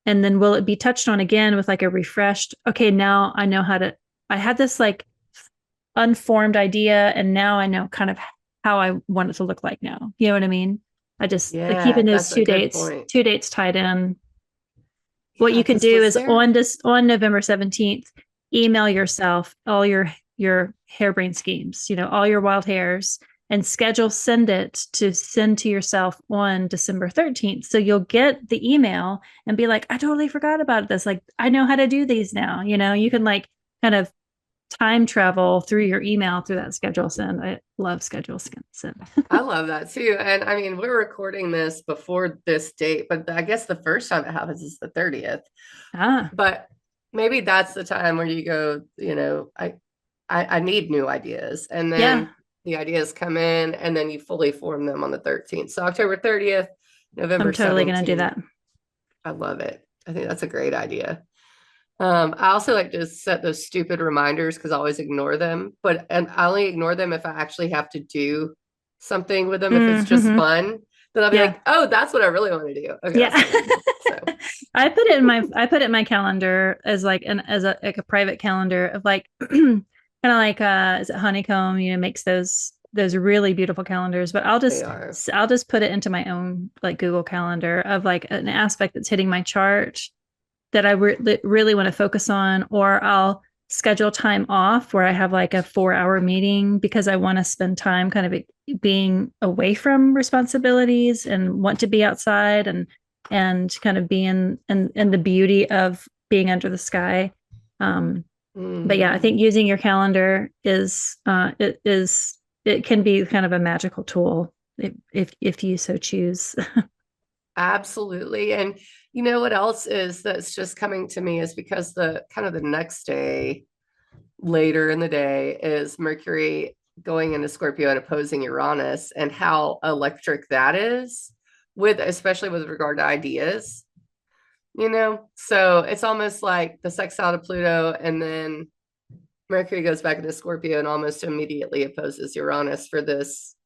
And then will it be touched on again with like a refreshed, okay, now I know how to, I had this like unformed idea and now I know kind of how I want it to look like now. You know what I mean? I just like Yeah, keeping those that's a good point. two dates tied in. What Yeah, you can because do was is there? on November 17th, email yourself all your harebrained schemes, all your wild hairs, and send it to send to yourself on December 13th. So you'll get the email and be like, I totally forgot about this. Like, I know how to do these now. You can like kind of time travel through your email through that schedule send. I love schedule send. I love that too. And I mean, we're recording this before this date, but I guess the first time it happens is the 30th. Ah, But maybe that's the time where you go, I need new ideas. And yeah, then the ideas come in and then you fully form them on the 13th. So October 30th, I'm November totally going to do 17th. that. I love it. I think that's a great idea. I also like to set those stupid reminders because I always ignore them, and I only ignore them if I actually have to do something with them. If it's just Mm-hmm. fun, then I'll be Yeah. like, oh, that's what I really want to do. Okay, Yeah. that's not gonna happen. So I put it in my calendar as like a private calendar of like kind of like is it Honeycomb, makes those really beautiful calendars, but they are. I'll just put it into my own like Google calendar of like an aspect that's hitting my chart that that really want to focus on, or I'll schedule time off where I have like a 4 hour meeting because I want to spend time kind of being away from responsibilities and want to be outside and kind of be in the beauty of being under the sky. Um, but yeah, I Mhm. think using your calendar it can be kind of a magical tool if you so choose. Absolutely. And you know what else is that's just coming to me is because the kind of the next day, later in the day, is Mercury going into Scorpio and opposing Uranus, and how electric that is, with especially with regard to ideas. So it's almost like the sextile to Pluto, and then Mercury goes back into Scorpio and almost immediately opposes Uranus for this,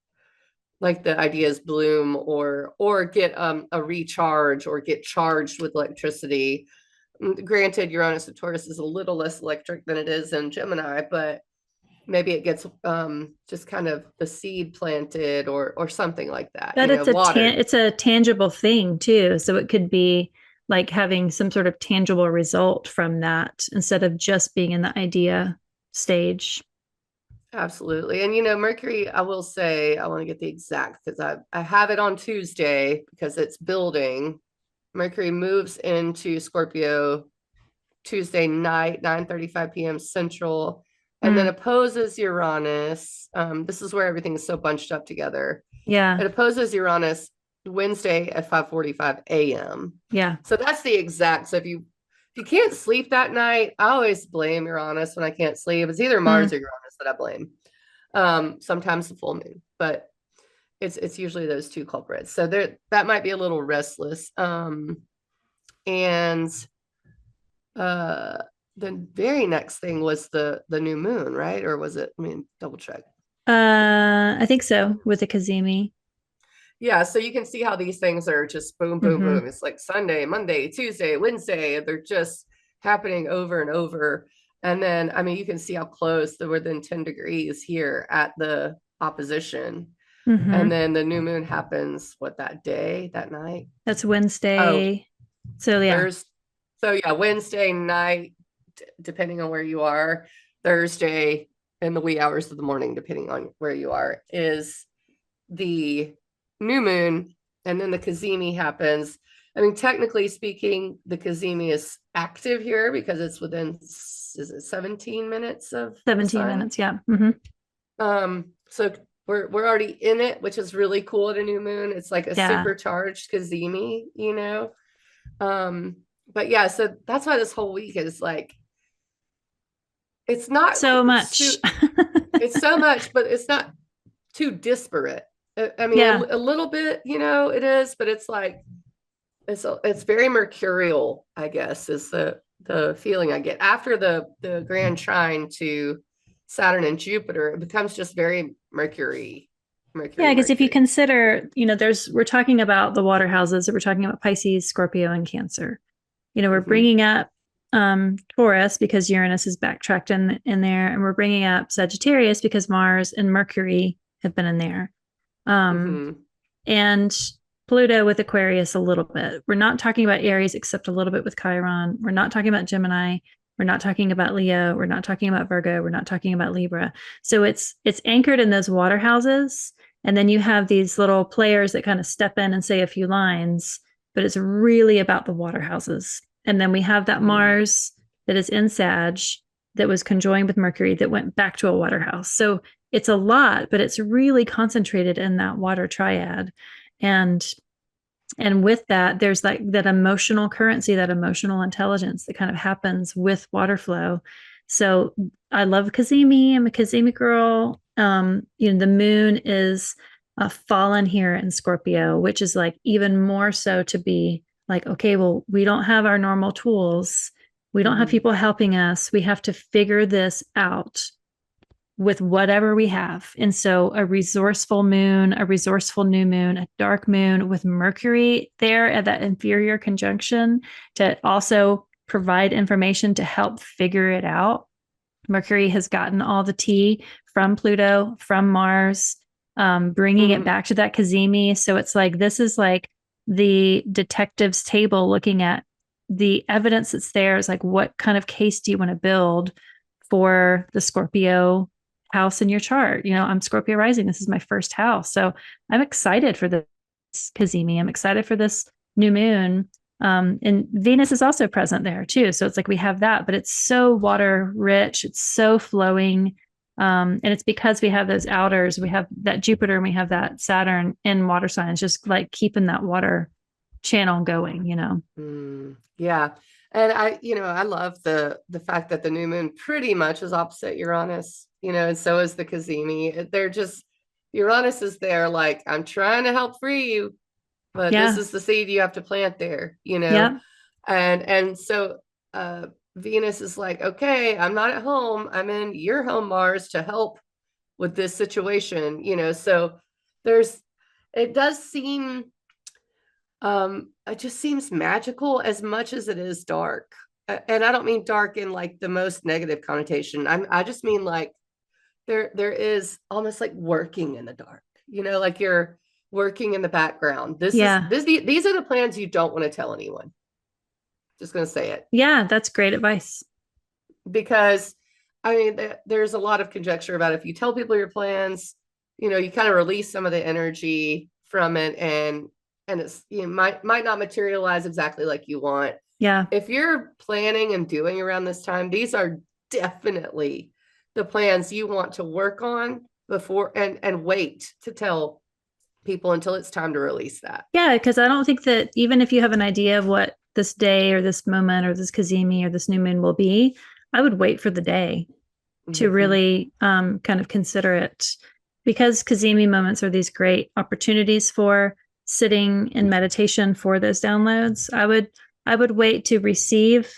like the ideas bloom or get a recharge or get charged with electricity. Granted, Uranus and Taurus is a little less electric than it is in Gemini, but maybe it gets just kind of the seed planted or something like that, But watered. it's a tangible thing too. So it could be like having some sort of tangible result from that instead of just being in the idea stage. Absolutely. And Mercury, I will say, I want to get the exact because I have it on Tuesday because it's building. Mercury moves into Scorpio Tuesday night, 9:35 p.m. Central, and then Mm, opposes Uranus. This is where everything is so bunched up together. yeah. It opposes Uranus Wednesday at 5:45 a.m. Yeah. So that's the exact. So if you can't sleep that night, I always blame Uranus when I can't sleep. It's either Mars Mm. or Uranus that I blame. Sometimes the full moon, but it's usually those two culprits. So there that might be a little restless. And uh the very next thing was the new moon, right? Or was it? I mean, double check. I think so with the Kazemi. Yeah, so you can see how these things are just boom, boom, Hmm. boom. It's like Sunday, Monday, Tuesday, Wednesday. They're just happening over and over. And then, I mean, you can see how close they're within 10 degrees here at the opposition. And Hmm. then the new moon happens, what, that day, that night? That's Oh, Wednesday. So yeah. Thursday. So yeah, Wednesday night, depending on where you are, Thursday in the wee hours of the morning, depending on where you are, is the new moon, and then the Kazemi happens. I mean, technically speaking, the Kazemi is active here because it's within, is it 17 minutes of the 17 sun? minutes. Yeah. Hmm. So we're already in it, which is really cool at a new moon. It's like a Yeah. supercharged Kazemi. Um, but yeah, so that's why this whole week is like it's not So much. too, it's so much, but it's not too disparate. I mean, Yeah. a little bit, it is, but it's like it's very mercurial, I guess, is the feeling I get after the grand trine to Saturn and Jupiter. It becomes just very Yeah, because if you Mercury. consider, we're talking about the water houses, we're talking about Pisces, Scorpio, and Cancer. We're Hmm. bringing up Taurus because Uranus is backtracked in there, and we're bringing up Sagittarius because Mars and Mercury have been in there. Um, Mm-hmm. and Pluto with Aquarius a little bit. We're not talking about Aries except a little bit with Chiron. We're not talking about Gemini. We're not talking about Leo. We're not talking about Virgo. We're not talking about Libra. So it's anchored in those water houses. And then you have these little players that kind of step in and say a few lines, but it's really about the water houses. And then we have that Mm-hmm. Mars that is in Sag that was conjoined with Mercury that went back to a water house. So it's a lot, but it's really concentrated in that water triad. And with that, there's that emotional currency, that emotional intelligence that kind of happens with water flow. So I love Kazemi. I'm a Kazemi girl. The moon is fallen here in Scorpio, which is like even more so to be like, okay, well, we don't have our normal tools. We don't have Mm-hmm. people helping us. We have to figure this out with whatever we have. And so a resourceful moon, a resourceful new moon, a dark moon with Mercury there at that inferior conjunction to also provide information to help figure it out. Mercury has gotten all the tea from Pluto, from Mars, bringing it Mm-hmm. back to that Kazemi. So it's like, this is like the detective's table looking at the evidence that's there. Is like, what kind of case do you want to build for the Scorpio house in your chart? I'm Scorpio rising. This is my first house. So I'm excited for this Kazemi. I'm excited for this new moon. And Venus is also present there too. So it's like we have that, but it's so water rich. It's so flowing. And it's because we have those outers, we have that Jupiter and we have that Saturn in water signs, just like keeping that water channel going. Yeah. And I love the fact that the new moon pretty much is opposite Uranus, and so is the Cazimi. They're just Uranus is there like, I'm trying to help free you, but this Yeah. is the seed you have to plant there. Yeah. And so uh Venus is like, okay, I'm not at home. I'm in your home, Mars, to help with this situation. So there's it does seem it just seems magical as much as it is dark. And I don't mean dark in like the most negative connotation. I just mean like there is almost like working in the dark, like you're working in the background. Yeah. These are the plans you don't want to tell anyone. Just going to say it. Yeah. That's great advice. Because I mean, there's a lot of conjecture about if you tell people your plans, you kind of release some of the energy from it, and it's might not materialize exactly like you want. Yeah. If you're planning and doing around this time, these are definitely the plans you want to work on before and wait to tell people until it's time to release that. Yeah. Because I don't think that even if you have an idea of what this day or this moment or this Kazemi or this new moon will be, I would wait for the day to Mm-hmm. really kind of consider it, because Kazemi moments are these great opportunities for sitting in meditation for those downloads. I would wait to receive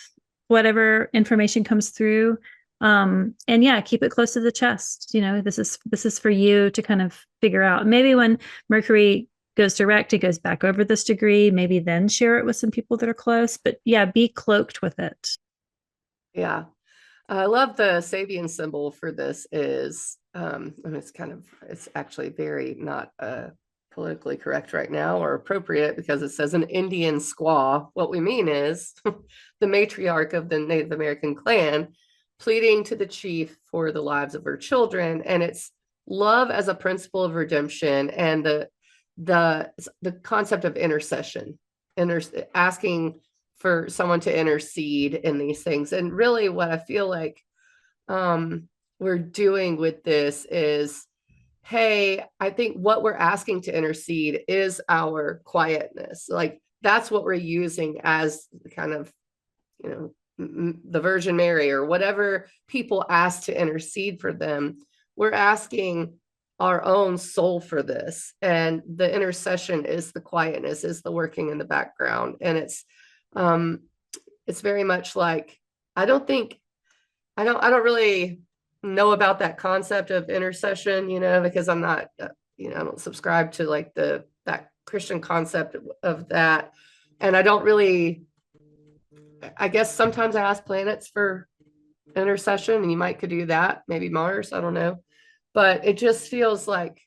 whatever information comes through. And yeah, keep it close to the chest. This is for you to kind of figure out. Maybe when Mercury goes direct, it goes back over this degree, maybe then share it with some people that are close. But yeah, be cloaked with it. Yeah. I love the Sabian symbol for this is, and it's actually very not politically correct right now or appropriate because it says an Indian squaw. What we mean is the matriarch of the Native American clan pleading to the chief for the lives of her children. And it's love as a principle of redemption and the concept of intercession, asking for someone to intercede in these things. And really what I feel like we're doing with this is, hey, I think what we're asking to intercede is our quietness. Like that's what we're using as kind of, the Virgin Mary or whatever people ask to intercede for them. We're asking our own soul for this. And the intercession is the quietness, is the working in the background. And um it's very much like, I don't really know about that concept of intercession, because I'm not, I don't subscribe to like that Christian concept of that. And I don't really, I guess sometimes I ask planets for intercession, and you might could do that, maybe Mars, I don't know. But it just feels like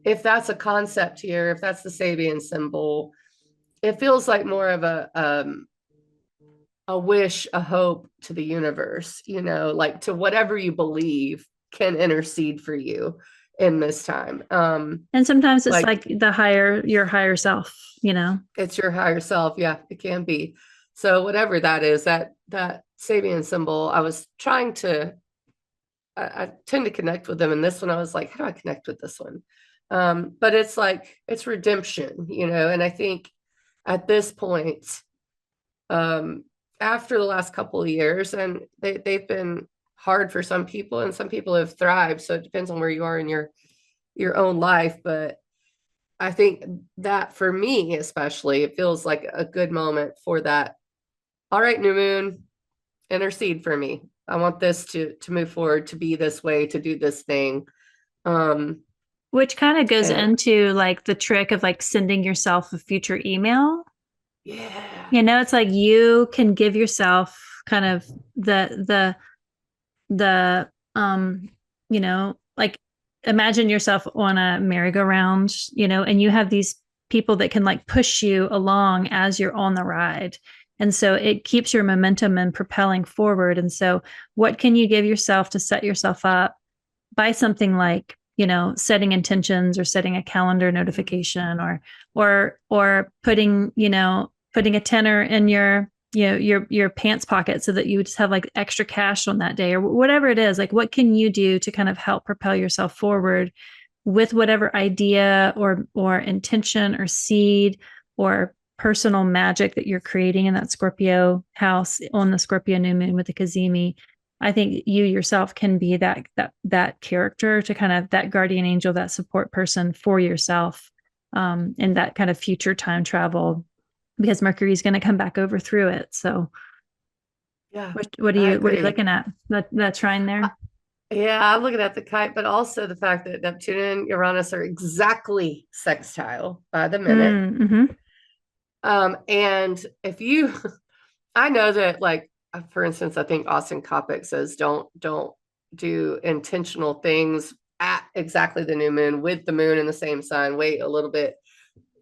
if that's a concept here, if that's the Sabian symbol, it feels like more of a wish, a hope to the universe, like to whatever you believe can intercede for you in this time. And sometimes it's Like like your higher self, you know. it's your higher self. Yeah, it can be. So whatever that is, that Sabian symbol, I was trying to I tend to connect with them. And this one, I was like, how do I connect with this one? But it's like it's redemption, and I think at this point, um, after the last couple of years, and they've been hard for some people, and some people have thrived. So it depends on where you are in your own life. But I think that for me, especially, it feels like a good moment for that. All right, new moon, intercede for me. I want this to move forward, to be this way, to do this thing. Um, Which kind of goes and into like the trick of like sending yourself a future email. yeah, You know, it's like you can give yourself kind of the like imagine yourself on a merry-go-round, and you have these people that can like push you along as you're on the ride. And so it keeps your momentum and propelling forward. And so what can you give yourself to set yourself up by something like, setting intentions or setting a calendar notification or putting a tenner in your pants pocket so that you just have like extra cash on that day or whatever it is. Like what can you do to kind of help propel yourself forward with whatever idea or intention or seed or personal magic that you're creating in that Scorpio house on the Scorpio new moon with the Kazemi. I think you yourself can be that character to kind of that guardian angel, that support person for yourself, in that kind of future time travel, because Mercury is going to come back over through it. So, yeah, what are I you agree. looking at? That trine there? Yeah, I'm looking at the kite, but also the fact that Neptune and Uranus are exactly sextile by the minute. Mm-hmm. And if you, I know that, like, for instance, I think Austin Coppock says don't do intentional things at exactly the new moon with the moon in the same sign. Wait a little bit.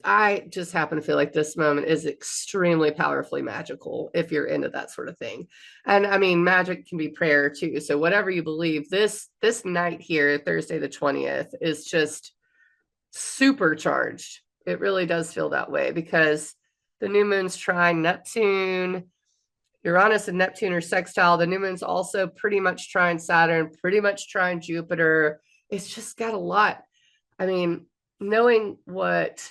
I just happen to feel like this moment is extremely powerfully magical if you're into that sort of thing. And I mean, magic can be prayer too. So whatever you believe, this night here, Thursday the 20th, is just supercharged. It really does feel that way because the new moon's trine Neptune, Uranus and Neptune are sextile. The new moon's also pretty much trine Saturn, pretty much trine Jupiter. It's just got a lot. I mean, knowing what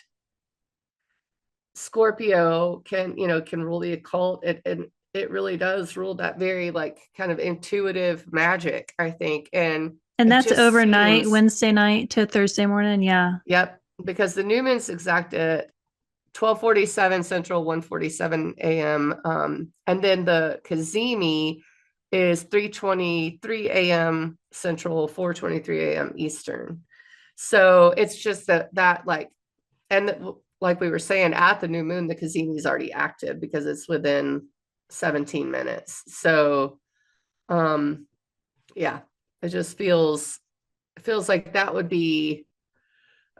Scorpio can rule the occult, it really does rule that very like kind of intuitive magic, I think. And And it that's just overnight, seems, Wednesday night to Thursday morning. Yeah. yep, because the new moon's exact at 12:47 Central, 1:47 a.m. And then the Kazemi is 3:23 a.m. Central, 4:23 a.m. Eastern. So it's just that like, and like we were saying, at the new moon, the Kazemi is already active because it's within 17 minutes. So yeah, it just feels like that would be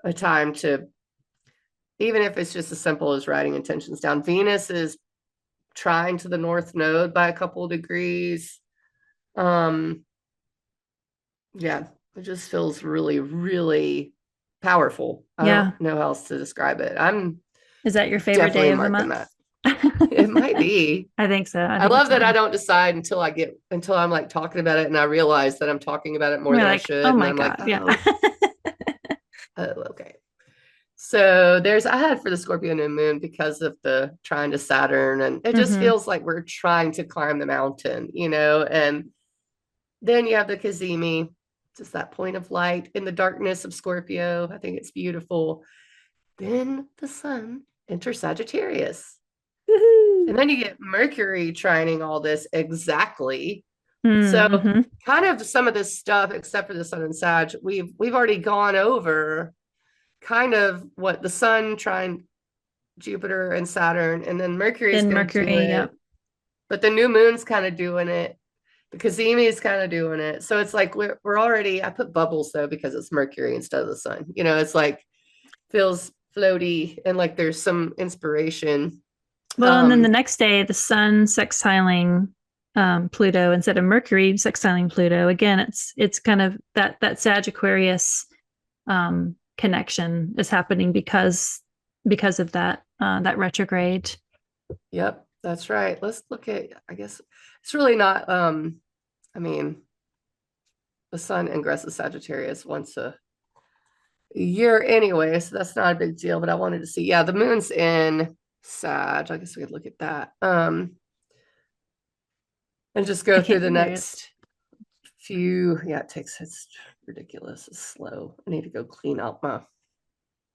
a time to, even if it's just as simple as writing intentions down. Venus is trine to the north node by a couple of degrees. Um, yeah, it just feels really, really powerful. I don't Yeah. know how else to describe it. I'm Is that your favorite day definitely of the marking month? that. It might be. I think so. I I think love it's that I mine. don't decide until I'm like talking about it and I realize that I'm talking about it more We're than I like, oh should. And my I'm like, God. Yeah. okay. So I had for the Scorpio new moon because of the trying to Saturn, and it just Hmm. feels like we're trying to climb the mountain, and then you have the Kazemi, just that point of light in the darkness of Scorpio. I think it's beautiful. Then the sun enters Sagittarius. Woohoo. And then you get Mercury trining all this exactly. So Mm-hmm. kind of some of this stuff, except for the sun and Sag, we've already gone over kind of what the sun trine Jupiter and Saturn, and then Mercury's Then going to do Mercury. it, Yep. but the new moon's kind of doing it. The Cazimi is kind of doing it. So it's like we're already, I put bubbles though because it's Mercury instead of the sun. It's like feels floaty and like there's some inspiration. Well, and then the Um, next day, the sun sextiling Pluto instead of Mercury sextiling Pluto. Again, it's kind of that Sag Aquarius connection is happening because of that retrograde. yep, that's right. Let's look at, I guess it's really not, I mean, the sun ingresses Sagittarius once a year anyway, so that's not a big deal, but I wanted to see, yeah, the moon's in Sag. I guess we could look at that. And just I go through can't the hear it. next yeah, it's ridiculous. It's slow. I need to go clean out my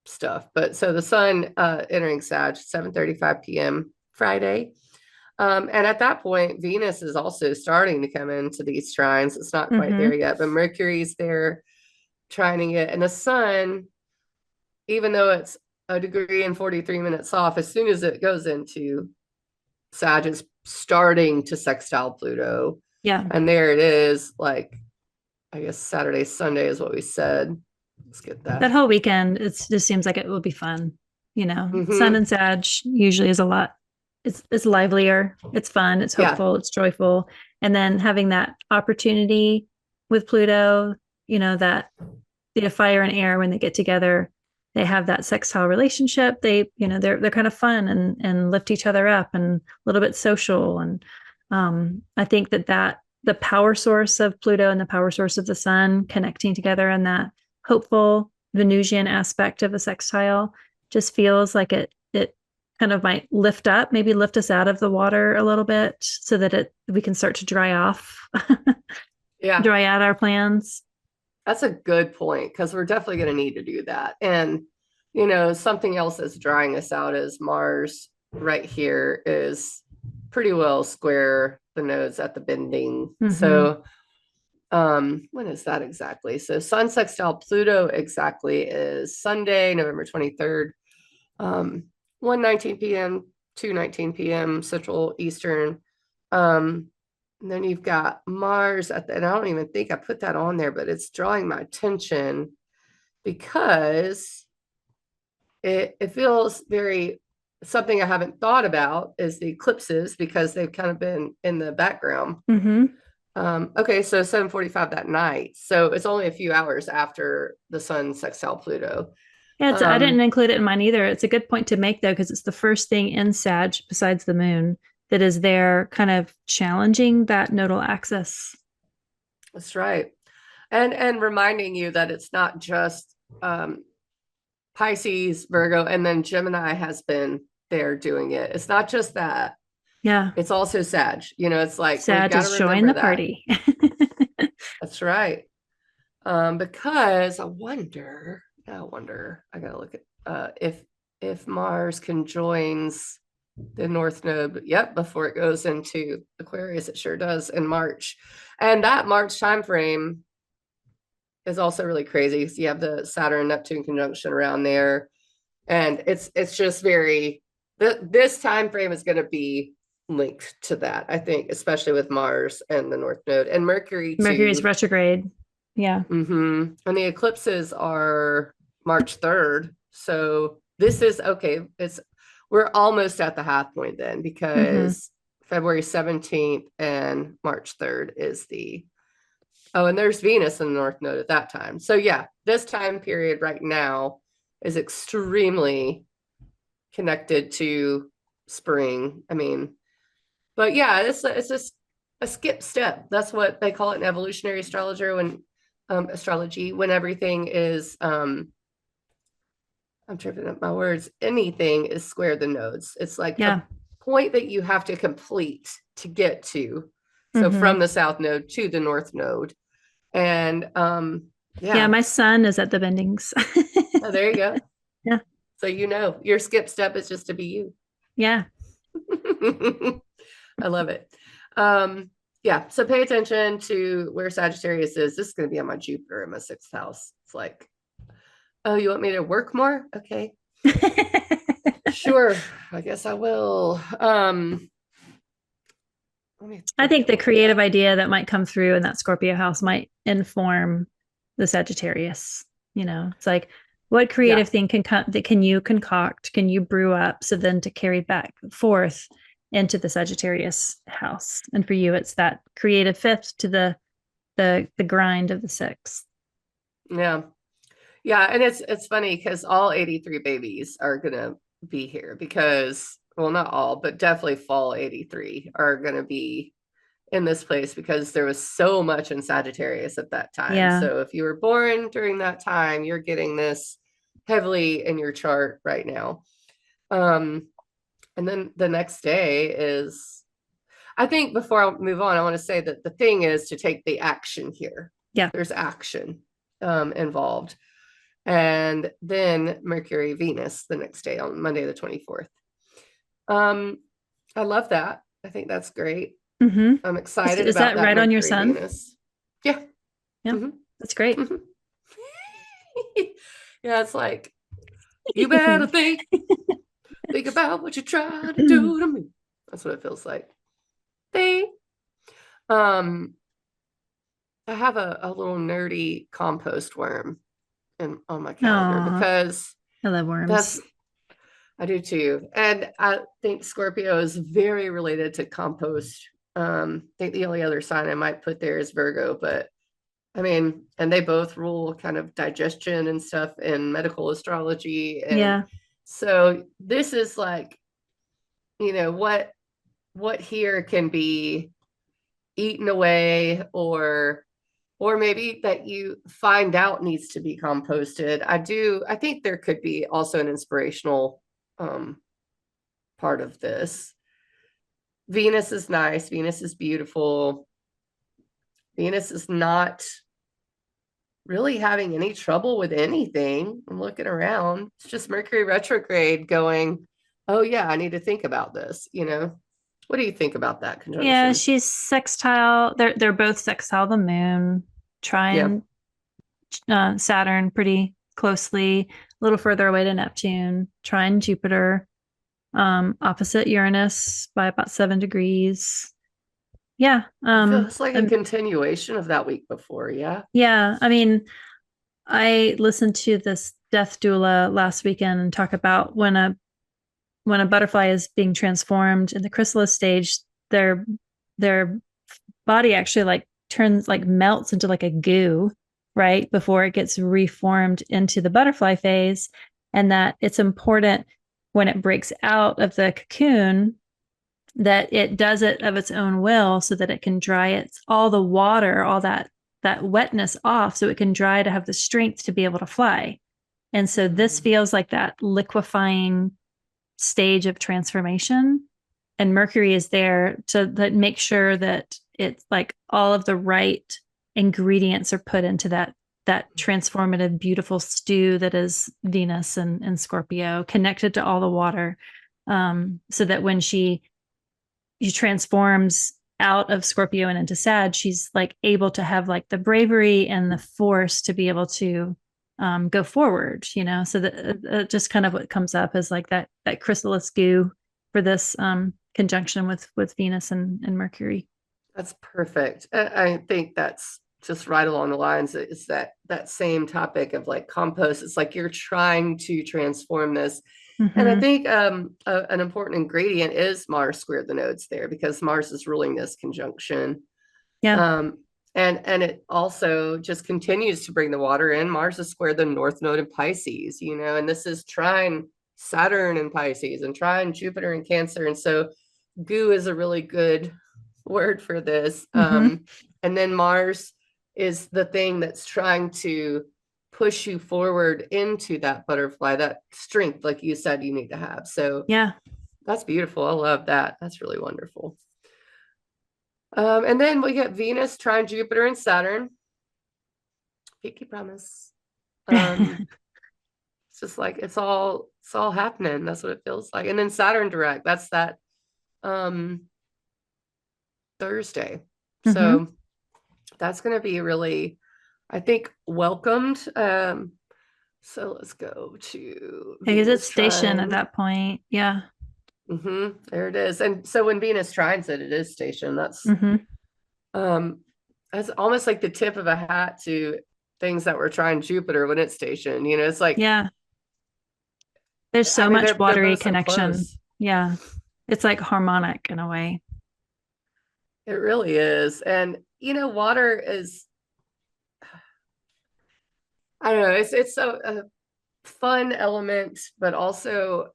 stuff. But so the sun entering Sag, 7:35 p.m. Friday. And at that point, Venus is also starting to come into these trines. It's not quite there Mm-hmm. yet, but Mercury's there trining it. And the sun, even though it's a degree and 43 minutes off, as soon as it goes into Sag, it's starting to sextile Pluto. Yeah. And there it is, like, I guess Saturday, Sunday is what we said. Let's get That that. whole weekend, it just seems like it will be fun. Sun Mm-hmm. and Sag usually is a lot. It's livelier. It's fun. It's Yeah. hopeful. It's joyful. And then having that opportunity with Pluto, that the fire and air when they get together, they have that sextile relationship. They're kind of fun and lift each other up and a little bit social. And I think that the power source of Pluto and the power source of the sun connecting together and that hopeful Venusian aspect of a sextile just feels like it kind of might maybe lift us out of the water a little bit so that we can start to dry off, Yeah. dry out our plans. That's a good point because we're definitely going to need to do that. And, something else that's drying us out is Mars right here is pretty well square the nodes at the bending. Mm-hmm. So, when is that exactly? So, Sun sextile Pluto exactly is Sunday, November 23rd, 1:19 p.m., 2:19 p.m. Central Eastern. Um, and then you've got Mars and I don't even think I put that on there, but it's drawing my attention because it feels very something I haven't thought about is the eclipses because they've kind of been in the background. Mm-hmm. Okay, so 7:45 that night. So it's only a few hours after the sun sextile Pluto. Yeah, I didn't Um, include it in mine either. It's a good point to make though, because it's the first thing in Sag besides the moon that is there kind of challenging that nodal axis. that's right. And reminding you that it's not just Pisces, Virgo, and then Gemini has been there doing it. It's not just that. Yeah. It's also Sag. It's like we've Sag got to is join the remember that. party. That's right. Because I gotta look at if Mars conjoins the North Node, yep, before it goes into Aquarius, it sure does in March. And that March time frame is also really crazy. So you have the Saturn Neptune conjunction around there. And it's just this time frame is going to be linked to that, I think, especially with Mars and the North Node and Mercury Mercury's too. retrograde. Yeah. And the eclipses are March 3rd. So this is okay. We're almost at the half point then Mm-hmm. because February 17th and March 3rd is and there's Venus in the North Node at that time. So yeah, this time period right now is extremely connected to spring. I mean, but yeah, it's just a skip step. That's what they call it in evolutionary astrology when everything is I'm tripping up my words. Anything is square the nodes. It's like a Yeah. point that you have to complete to get to. So Mm-hmm. from the south node to the north node. And Yeah. yeah. My son is at the bendings. Oh, there you go. Yeah. So your skip step is just to be you. Yeah. I love it. Yeah, so pay attention to where Sagittarius is. This is going to be on my Jupiter in my sixth house. It's like, oh, you want me to work more? Okay, sure. I guess I will. let me I look think at the what we creative got. idea that might come through in that Scorpio house might inform the Sagittarius. It's like, what Yeah. creative thing that can you concoct, can you brew up, so then to carry back forth into the Sagittarius house? And for you, it's that creative fifth to the grind of the sixth. Yeah. Yeah, and it's funny because all 83 babies are gonna be here because, well, not all, but definitely fall 83 are gonna be in this place because there was so much in Sagittarius at that time. Yeah. So if you were born during that time, you're getting this heavily in your chart right now. Um, and then the next day is, I think before I move on, I want to say that the thing is to take the action here. Yeah. There's action involved. And then Mercury, Venus the next day on Monday, the 24th. Um, I love that. I think that's great. Mm-hmm. I'm excited Is about that that right on your Mercury, sun? Venus. Yeah. Yeah. hmm That's great. hmm Yeah, it's like, you better think about what you try to do to me. That's what it feels like. They, um, I have a little nerdy compost worm on my calendar Oh, because I love that's worms. I do too. And I think Scorpio is very related to compost. I think the only other sign I might put there is Virgo, but I mean, and they both rule kind of digestion and stuff in medical astrology. And Yeah. so this is like, what here can be eaten away or maybe that you find out needs to be composted. I think there could be also an inspirational um part of this. Venus is nice. Venus is beautiful. Venus is not really having any trouble with anything. I'm looking around. It's just Mercury retrograde going, oh, yeah, I need to think about this. What do you think about that Yeah, conjunction? she's sextile. They're both sextile the moon, Yeah, trine Saturn pretty closely, a little further away to Neptune, trine Jupiter, opposite Uranus by about 7 degrees. Yeah. it feels like a continuation of that week before. Yeah. Yeah. I mean, I listened to this death doula last weekend and talk about when a butterfly is being transformed in the chrysalis stage, their body actually like turns like melts into like a goo, right? Before it gets reformed into the butterfly phase. And that it's important when it breaks out of the cocoon that it does it of its own will so that it can dry all the water, all that wetness off so it can dry to have the strength to be able to fly. And so this Mhm. feels like that liquefying stage of transformation. And Mercury is there to make sure that it's like all of the right ingredients are put into that transformative, beautiful stew that is Venus and Scorpio, connected to all the water. So that when she transforms out of Scorpio and into Sag, she's like able to have like the bravery and the force to be able to go forward, so that just kind of what comes up is like that chrysalis goo for this conjunction with Venus and Mercury. That's perfect. I think that's just right along the lines. It's that same topic of like compost. It's like you're trying to transform this. And I Mm-hmm. think an important ingredient is Mars squared the nodes there because Mars is ruling this conjunction. Yeah. Um, and it also just continues to bring the water in. Mars is squared the north node in Pisces, and this is trine Saturn in Pisces and trine Jupiter in Cancer. And so goo is a really good word for this. Mm-hmm. And then Mars is the thing that's trying to push you forward into that butterfly, that strength, like you said, you need to have. So Yeah. that's beautiful. I love that. That's really wonderful. And then we get Venus, trine Jupiter, and Saturn. Pinky promise. Um, it's just like it's all happening. That's what it feels like. And then Saturn direct. That's that um Thursday. Mm-hmm. So that's going to be really, I think, welcomed. So let's go to Because it's Venus stationed at trine. that point. Yeah. There it is. And so when Venus trines it, it is stationed. Hmm. Um that's almost like the tip of a hat to things that were trying Jupiter when it's stationed. It's like, Yeah. There's I so mean, much they're watery both so connection. close. Yeah. It's like harmonic in a way. It really is. And water is, I don't know, it's a fun element, but also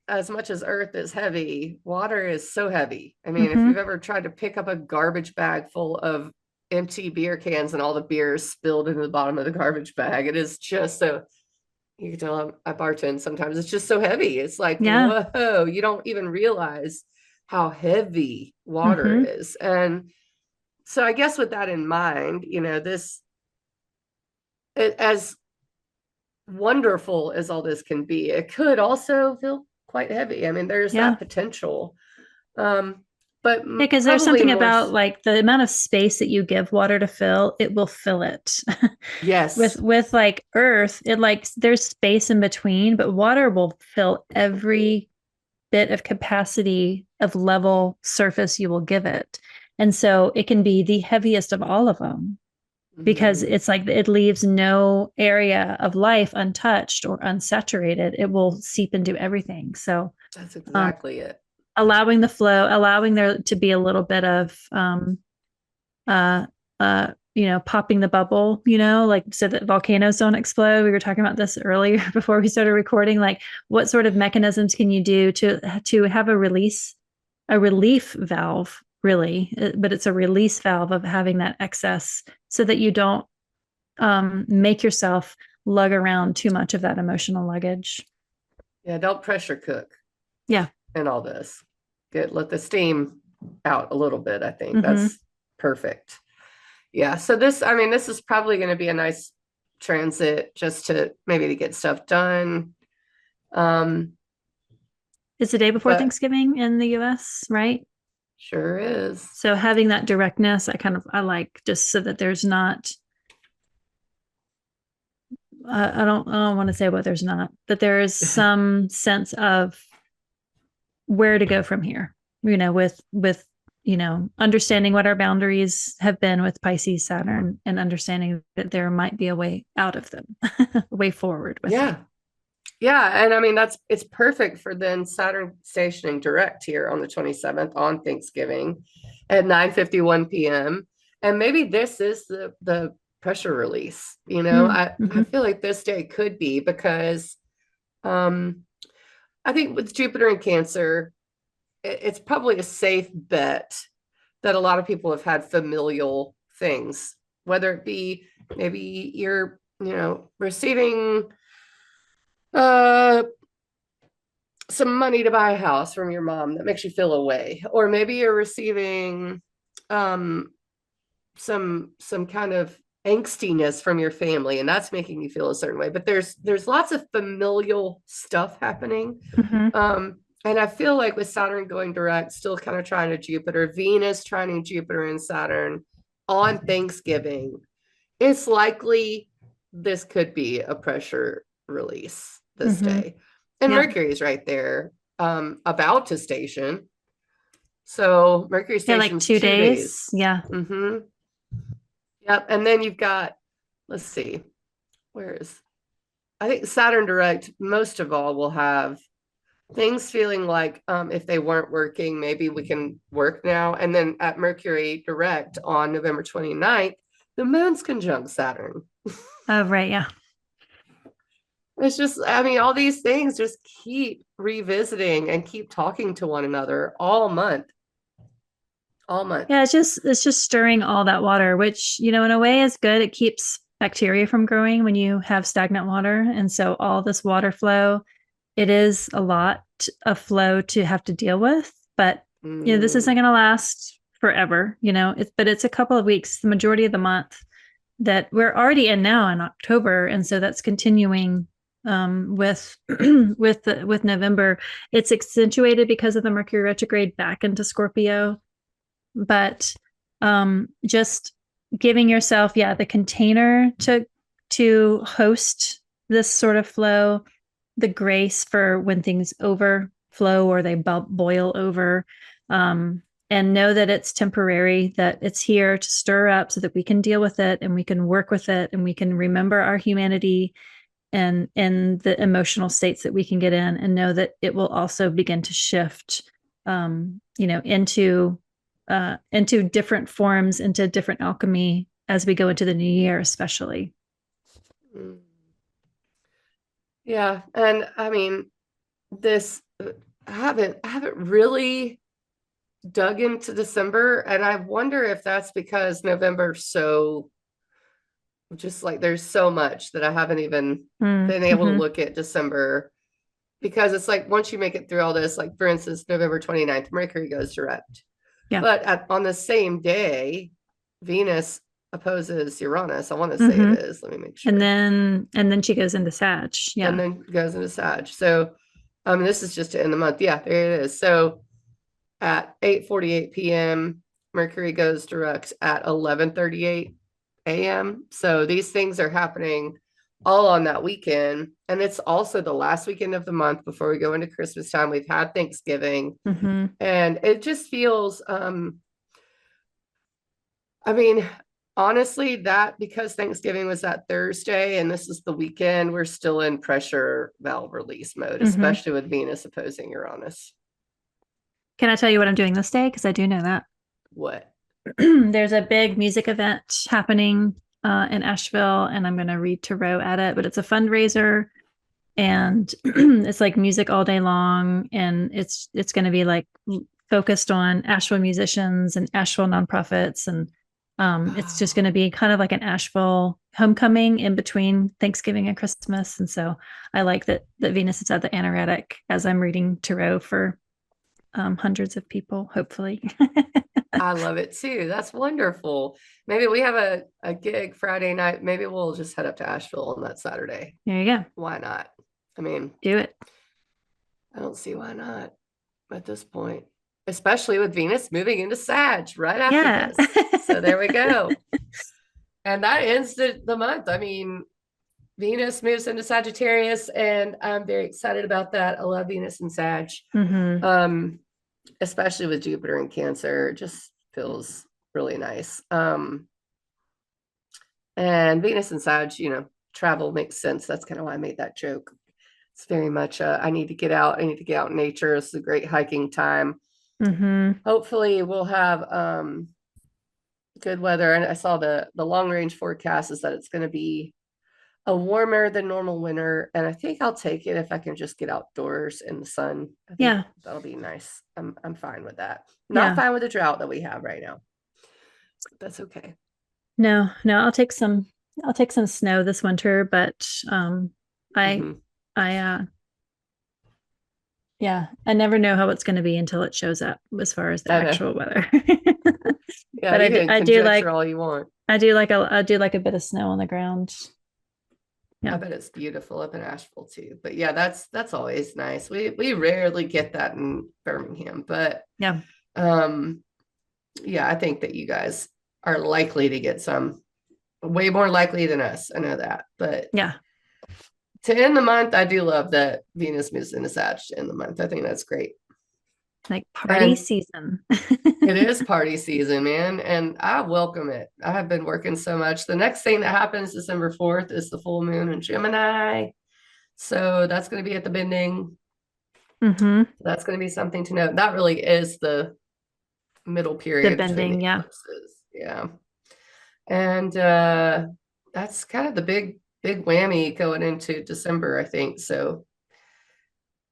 as much as earth is heavy, water is so heavy. I mean, if Hmm. you've ever tried to pick up a garbage bag full of empty beer cans and all the beer is spilled into the bottom of the garbage bag, it is just so, you can tell I bartend sometimes. It's just so heavy. It's like, Yeah. whoa, you don't even realize how heavy water Hmm. is. And so I guess with that in mind, as wonderful as all this can be, it could also feel quite heavy. I mean, there's Yeah. that potential. Um, but Yeah, because there's probably something more, about like the amount of space that you give water to fill, it will fill it. with yes, with like earth, it like there's space in between, but water will fill every bit of capacity of level surface you will give it. And so it can be the heaviest of all of them because mhm, it's like it leaves no area of life untouched or unsaturated. It will seep into everything. So that's um, exactly it. allowing the flow, allowing there to be a little bit of uh popping the bubble, like so that volcanoes don't explode. We were talking about this earlier before we started recording. Like, what sort of mechanisms can you do to have a relief valve, really, but it's a release valve of having that excess so that you don't make yourself lug around too much of that emotional luggage. Yeah, don't pressure cook Yeah. in all this. Let the steam out a little bit. I think Hmm. that's perfect. Yeah. So this is probably going to be a nice transit just to maybe to get stuff done. Um, It's the day before but Thanksgiving in the US, right? sure is. So having that directness, I like just so that there's not. I don't want to say what there's not, but there is some sense of where to go from here. With understanding what our boundaries have been with Pisces Saturn and understanding that there might be a way out of them, a way forward with them. Yeah. Yeah. And I mean, it's perfect for then Saturn stationing direct here on the 27th on Thanksgiving at 9:51 p.m. And maybe this is the pressure release. I Mm-hmm. feel like this day could be because um I think with Jupiter and Cancer, it's probably a safe bet that a lot of people have had familial things, whether it be maybe you're, receiving uh some money to buy a house from your mom that makes you feel away, or maybe you're receiving um some kind of angstiness from your family and that's making you feel a certain way, but there's lots of familial stuff happening. Mm-hmm. And I feel like with Saturn going direct, still kind of trying to Jupiter, Venus trying to Jupiter and Saturn on Thanksgiving, it's likely this could be a pressure release this Mm-hmm. day. And Yeah. Mercury is right there, about to station. So Mercury Yeah, like station's 2 days. 2 days. Yeah. Mm-hmm. Yep. And then you've got, let's see, where is, I think Saturn direct, most of all, will have things feeling like if they weren't working, maybe we can work now. And then at Mercury direct on November 29th, the moon's conjunct Saturn. Oh, right. Yeah. It's just, I mean, all these things just keep revisiting and keep talking to one another all month, all month. Yeah, it's just stirring all that water, which, in a way is good. It keeps bacteria from growing when you have stagnant water. And so all this water flow, it is a lot of flow to have to deal with, but this isn't Mm, going to last forever, but it's a couple of weeks, the majority of the month that we're already in now in October. And so that's continuing with with November. It's accentuated because of the Mercury retrograde back into Scorpio, but just giving yourself, yeah, the container to host this sort of flow, the grace for when things over flow or they boil over. And know that it's temporary, that it's here to stir up so that we can deal with it and we can work with it and we can remember our humanity and the emotional states that we can get in, and know that it will also begin to shift, into different forms, into different alchemy as we go into the new year, especially. Mm. Yeah, and I mean, this I haven't really dug into December, and I wonder if that's because November's so just like there's so much that I haven't even been able to Mm-hmm. look at December because it's like once you make it through all this, like for instance, November 29th, Mercury goes direct. Yeah. But on the same day, Venus opposes Uranus. I want to say it Mm-hmm. is. Let me make And sure. then she goes into Sag. And Yeah. then goes into Sag. So this is just to end the month. Yeah, there it is. So at 8:48 p.m., Mercury goes direct at 11:38 a.m. So these things are happening all on that weekend. And it's also the last weekend of the month before we go into Christmas time. We've had Thanksgiving. Mm-hmm. And it just feels I mean, honestly, that because Thanksgiving was that Thursday and this is the weekend, we're still in pressure valve release mode, Mm-hmm. especially with Venus opposing Uranus. Can I tell you what I'm doing this day? Because I do know that. What? There's a big music event happening in Asheville, and I'm going to read tarot at it. But it's a fundraiser, and it's like music all day long, and it's going to be like focused on Asheville musicians and Asheville nonprofits, and it's just going to be kind of like an Asheville homecoming in between Thanksgiving and Christmas. And so I like that Venus is at the Anaretic as I'm reading tarot for hundreds of people, hopefully. I love it too. That's wonderful. Maybe we have a gig Friday night. Maybe we'll just head up to Asheville on that Saturday. There you go. Why not? I mean, Do it. I don't see why not at this point, especially with Venus moving into Sag right after Yeah. this. So there we go. And that ends the month. I mean, Venus moves into Sagittarius, and I'm very excited about that. I love Venus and Sag, Mm-hmm. um, especially with Jupiter and Cancer. It just feels really nice. And Venus and Sag, travel makes sense. That's kind of why I made that joke. It's very much I need to get out. I need to get out in nature. It's a great hiking time. Mm-hmm. Hopefully, we'll have good weather. And I saw the long range forecast is that it's going to be a warmer than normal winter, and I think I'll take it if I can just get outdoors in the sun. I think Yeah. that'll be nice. I'm fine with that. Not Yeah. fine with the drought that we have right now. That's okay. No, no, I'll take some snow this winter, but I Hmm. I yeah, I never know how it's going to be until it shows up as far as the I know. actual weather. Yeah, But you can I do conjecture like all you want. I do like a bit of snow on the ground. I Yeah. bet it's beautiful up in Asheville too. But yeah, that's always nice. We rarely get that in Birmingham, but Yeah. um yeah, I think that you guys are likely to get some way more likely than us. I know that. But Yeah. to end the month, I do love that Venus moves into Sag to end the month. I think that's great. Like party And season. it is party season, man. And I welcome it. I have been working so much. The next thing that happens December 4th is the full moon in Gemini. So that's going to be at the bending. Mm-hmm. That's going to be something to note. That really is the middle The period between the bending, yeah. eclipses. Yeah. And that's kind of the big whammy going into December, I think. So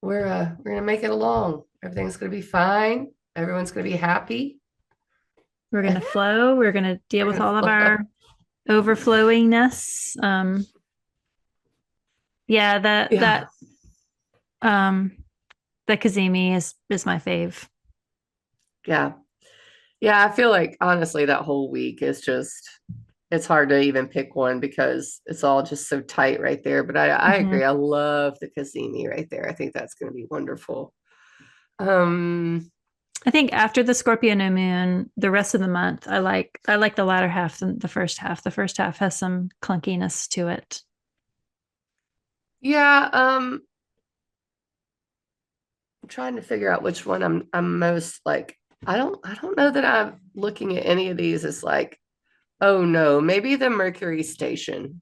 we're gonna make it along. Everything's gonna be fine. Everyone's gonna be happy. We're gonna flow. We're gonna deal We're with gonna all of flow. our overflowingness. Yeah, Yeah. um the Kazemi is my fave. Yeah. Yeah. I feel like honestly that whole week is just it's hard to even pick one because it's all just so tight right there. But I Mm-hmm. agree. I love the Kazemi right there. I think that's gonna be wonderful. Um I think after the Scorpio new moon, the rest of the month, I like the latter half than the first half. The first half has some clunkiness to it. yeah, trying to figure out which one I'm most like. I don't know that I'm looking at any of these as like, oh no, maybe the Mercury station.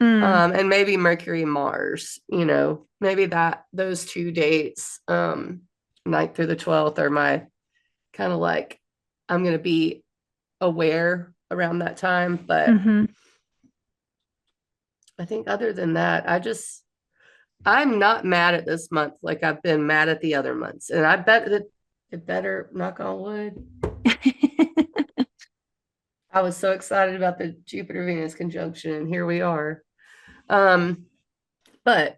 Mm, And maybe Mercury Mars, maybe that those 2 dates, 9th through the 12th are my kind of like I'm gonna be aware around that time. But hmm I think other than that, I'm not mad at this month like I've been mad at the other months. And I bet that it better, knock on wood. I was so excited about the Jupiter Venus conjunction, and here we are. Um, but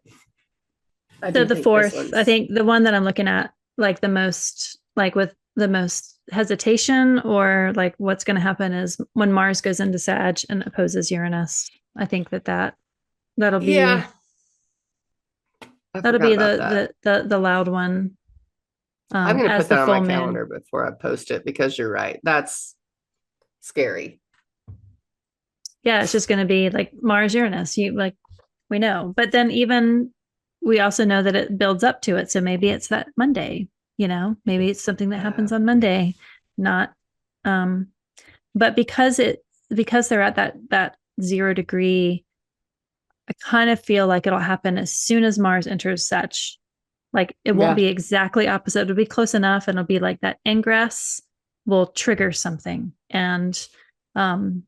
I So do the think this fourth, I one's think the one that I'm looking at, like the most, like with the most hesitation, or like what's going to happen is when Mars goes into Sag and opposes Uranus. I think that'll yeah, be I that'll forgot be about that. the loud one, I'm going to as put the that on my full moon. calendar before I post it because you're right. That's scary. Yeah, it's just going to be like Mars Uranus. You like we know, but then even we also know that it builds up to it. So maybe it's that Monday. Maybe it's something that happens on Monday, not um but because they're at that 0 degree, I kind of feel like it'll happen as soon as Mars enters Sag. Like it won't Yeah. be exactly opposite. It'll be close enough, and it'll be like that ingress will trigger something. And um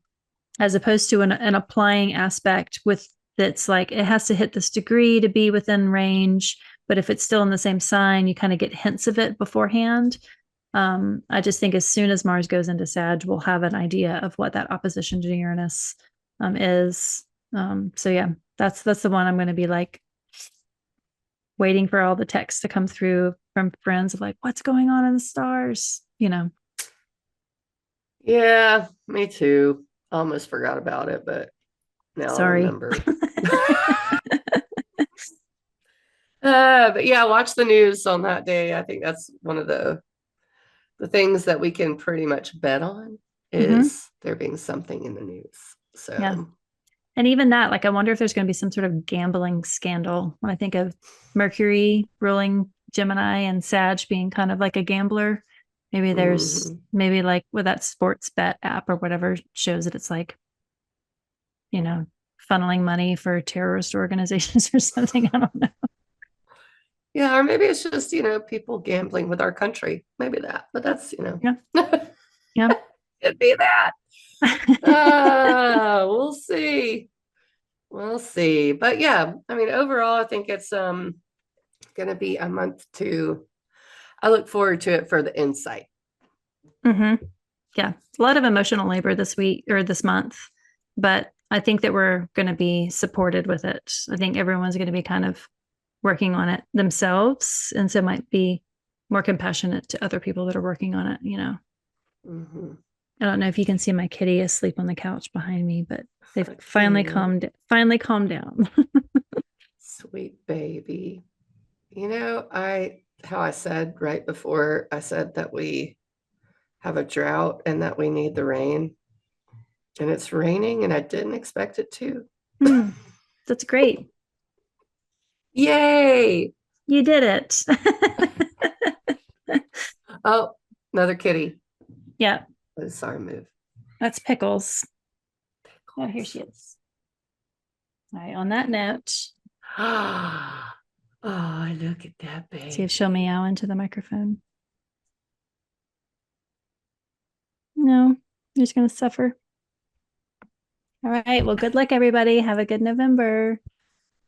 as opposed to an applying aspect with that's like it has to hit this degree to be within range. But if it's still in the same sign, you kind of get hints of it beforehand. I just think as soon as Mars goes into Sag, we'll have an idea of what that opposition to Uranus is. So yeah, that's the one I'm going to be like waiting for all the texts to come through from friends of like, what's going on in the stars. Yeah, me too. Almost forgot about it, but now I Sorry. remember. But yeah, watch the news on that day. I think that's one of the things that we can pretty much bet on hmm is there being something in the news. Yeah. So And even that, like, I wonder if there's going to be some sort of gambling scandal when I think of Mercury ruling Gemini and Sag being kind of like a gambler. Maybe there's mhm. maybe like with that sports bet app or whatever shows that it's like, you know, funneling money for terrorist organizations or something. I don't know. Yeah, or maybe it's just, people gambling with our country. Maybe that, but that's, Yeah. Yeah. it'd be that. We'll see. We'll see. But yeah, I mean, overall, I think it's gonna be a month to I look forward to it for the insight. hmm Yeah. A lot of emotional labor this week or this month, but I think that we're going to be supported with it. I think everyone's going to be kind of working on it themselves, and so might be more compassionate to other people that are working on it. Mhm. I don't know if you can see my kitty asleep on the couch behind me, but they've I can't. finally calmed down. Sweet baby. How I said right before I said that we have a drought and that we need the rain, and it's raining, and I didn't expect it to. That's great. Yay! You did it. Oh, another kitty. Yeah, Oh, sorry, move. that's Pickles. Oh, here she is. All right, on that note, Oh, look at that see if she'll baby. meow into the microphone. No, you're just going to suffer. All right. Well, good luck, everybody. Have a good November.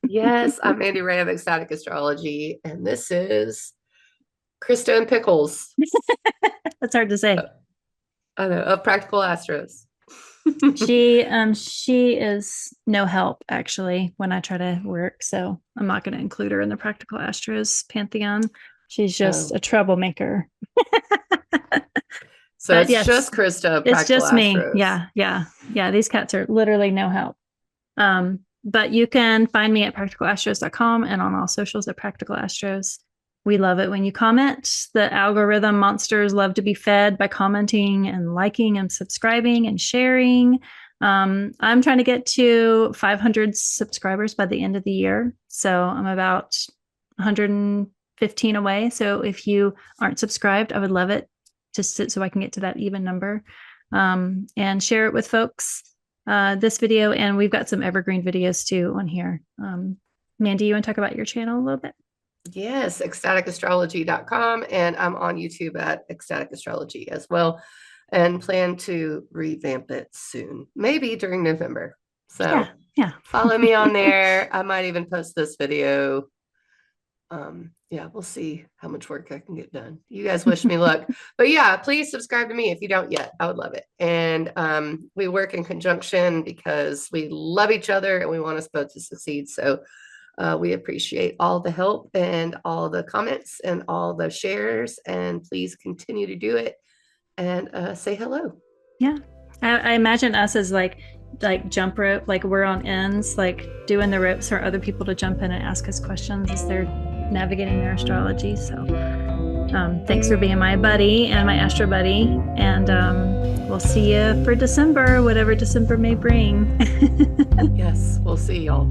Yes, I'm Mandi Rae of Ecstatic Astrology, and this is Christa and Pickles. That's hard to say. I know, of Practical Astros. She is no help actually when I try to work, so I'm not going to include her in the Practical Astros pantheon. She's just Oh, a troublemaker. so But it's yes, just Christa of it's Practical just me. Astros. Yeah, yeah, yeah. These cats are literally no help. But you can find me at practicalastros.com and on all socials at Practical Astros. We love it when you comment. The algorithm monsters love to be fed by commenting and liking and subscribing and sharing. I'm trying to get to 500 subscribers by the end of the year. So I'm about 100 15 away. So if you aren't subscribed, I would love it just so I can get to that even number. And share it with folks, this video. And we've got some evergreen videos too on here. Mandi, you want to talk about your channel a little bit? Yes, ecstaticastrology.com. And I'm on YouTube at Ecstatic Astrology as well, and plan to revamp it soon, maybe during November. So yeah. Follow me on there. I might even post this video. Yeah, we'll see how much work I can get done. You guys wish me luck. But yeah, please subscribe to me if you don't yet. I would love it. And we work in conjunction because we love each other and we want us both to succeed. So we appreciate all the help and all the comments and all the shares. And please continue to do it and say hello. Yeah. I imagine us as like jump rope, like we're on ends, like doing the ropes for other people to jump in and ask us questions as they're navigating their astrology. So thanks for being my buddy and my astro buddy. And we'll see you for December, whatever December may bring. Yes, we'll see y'all.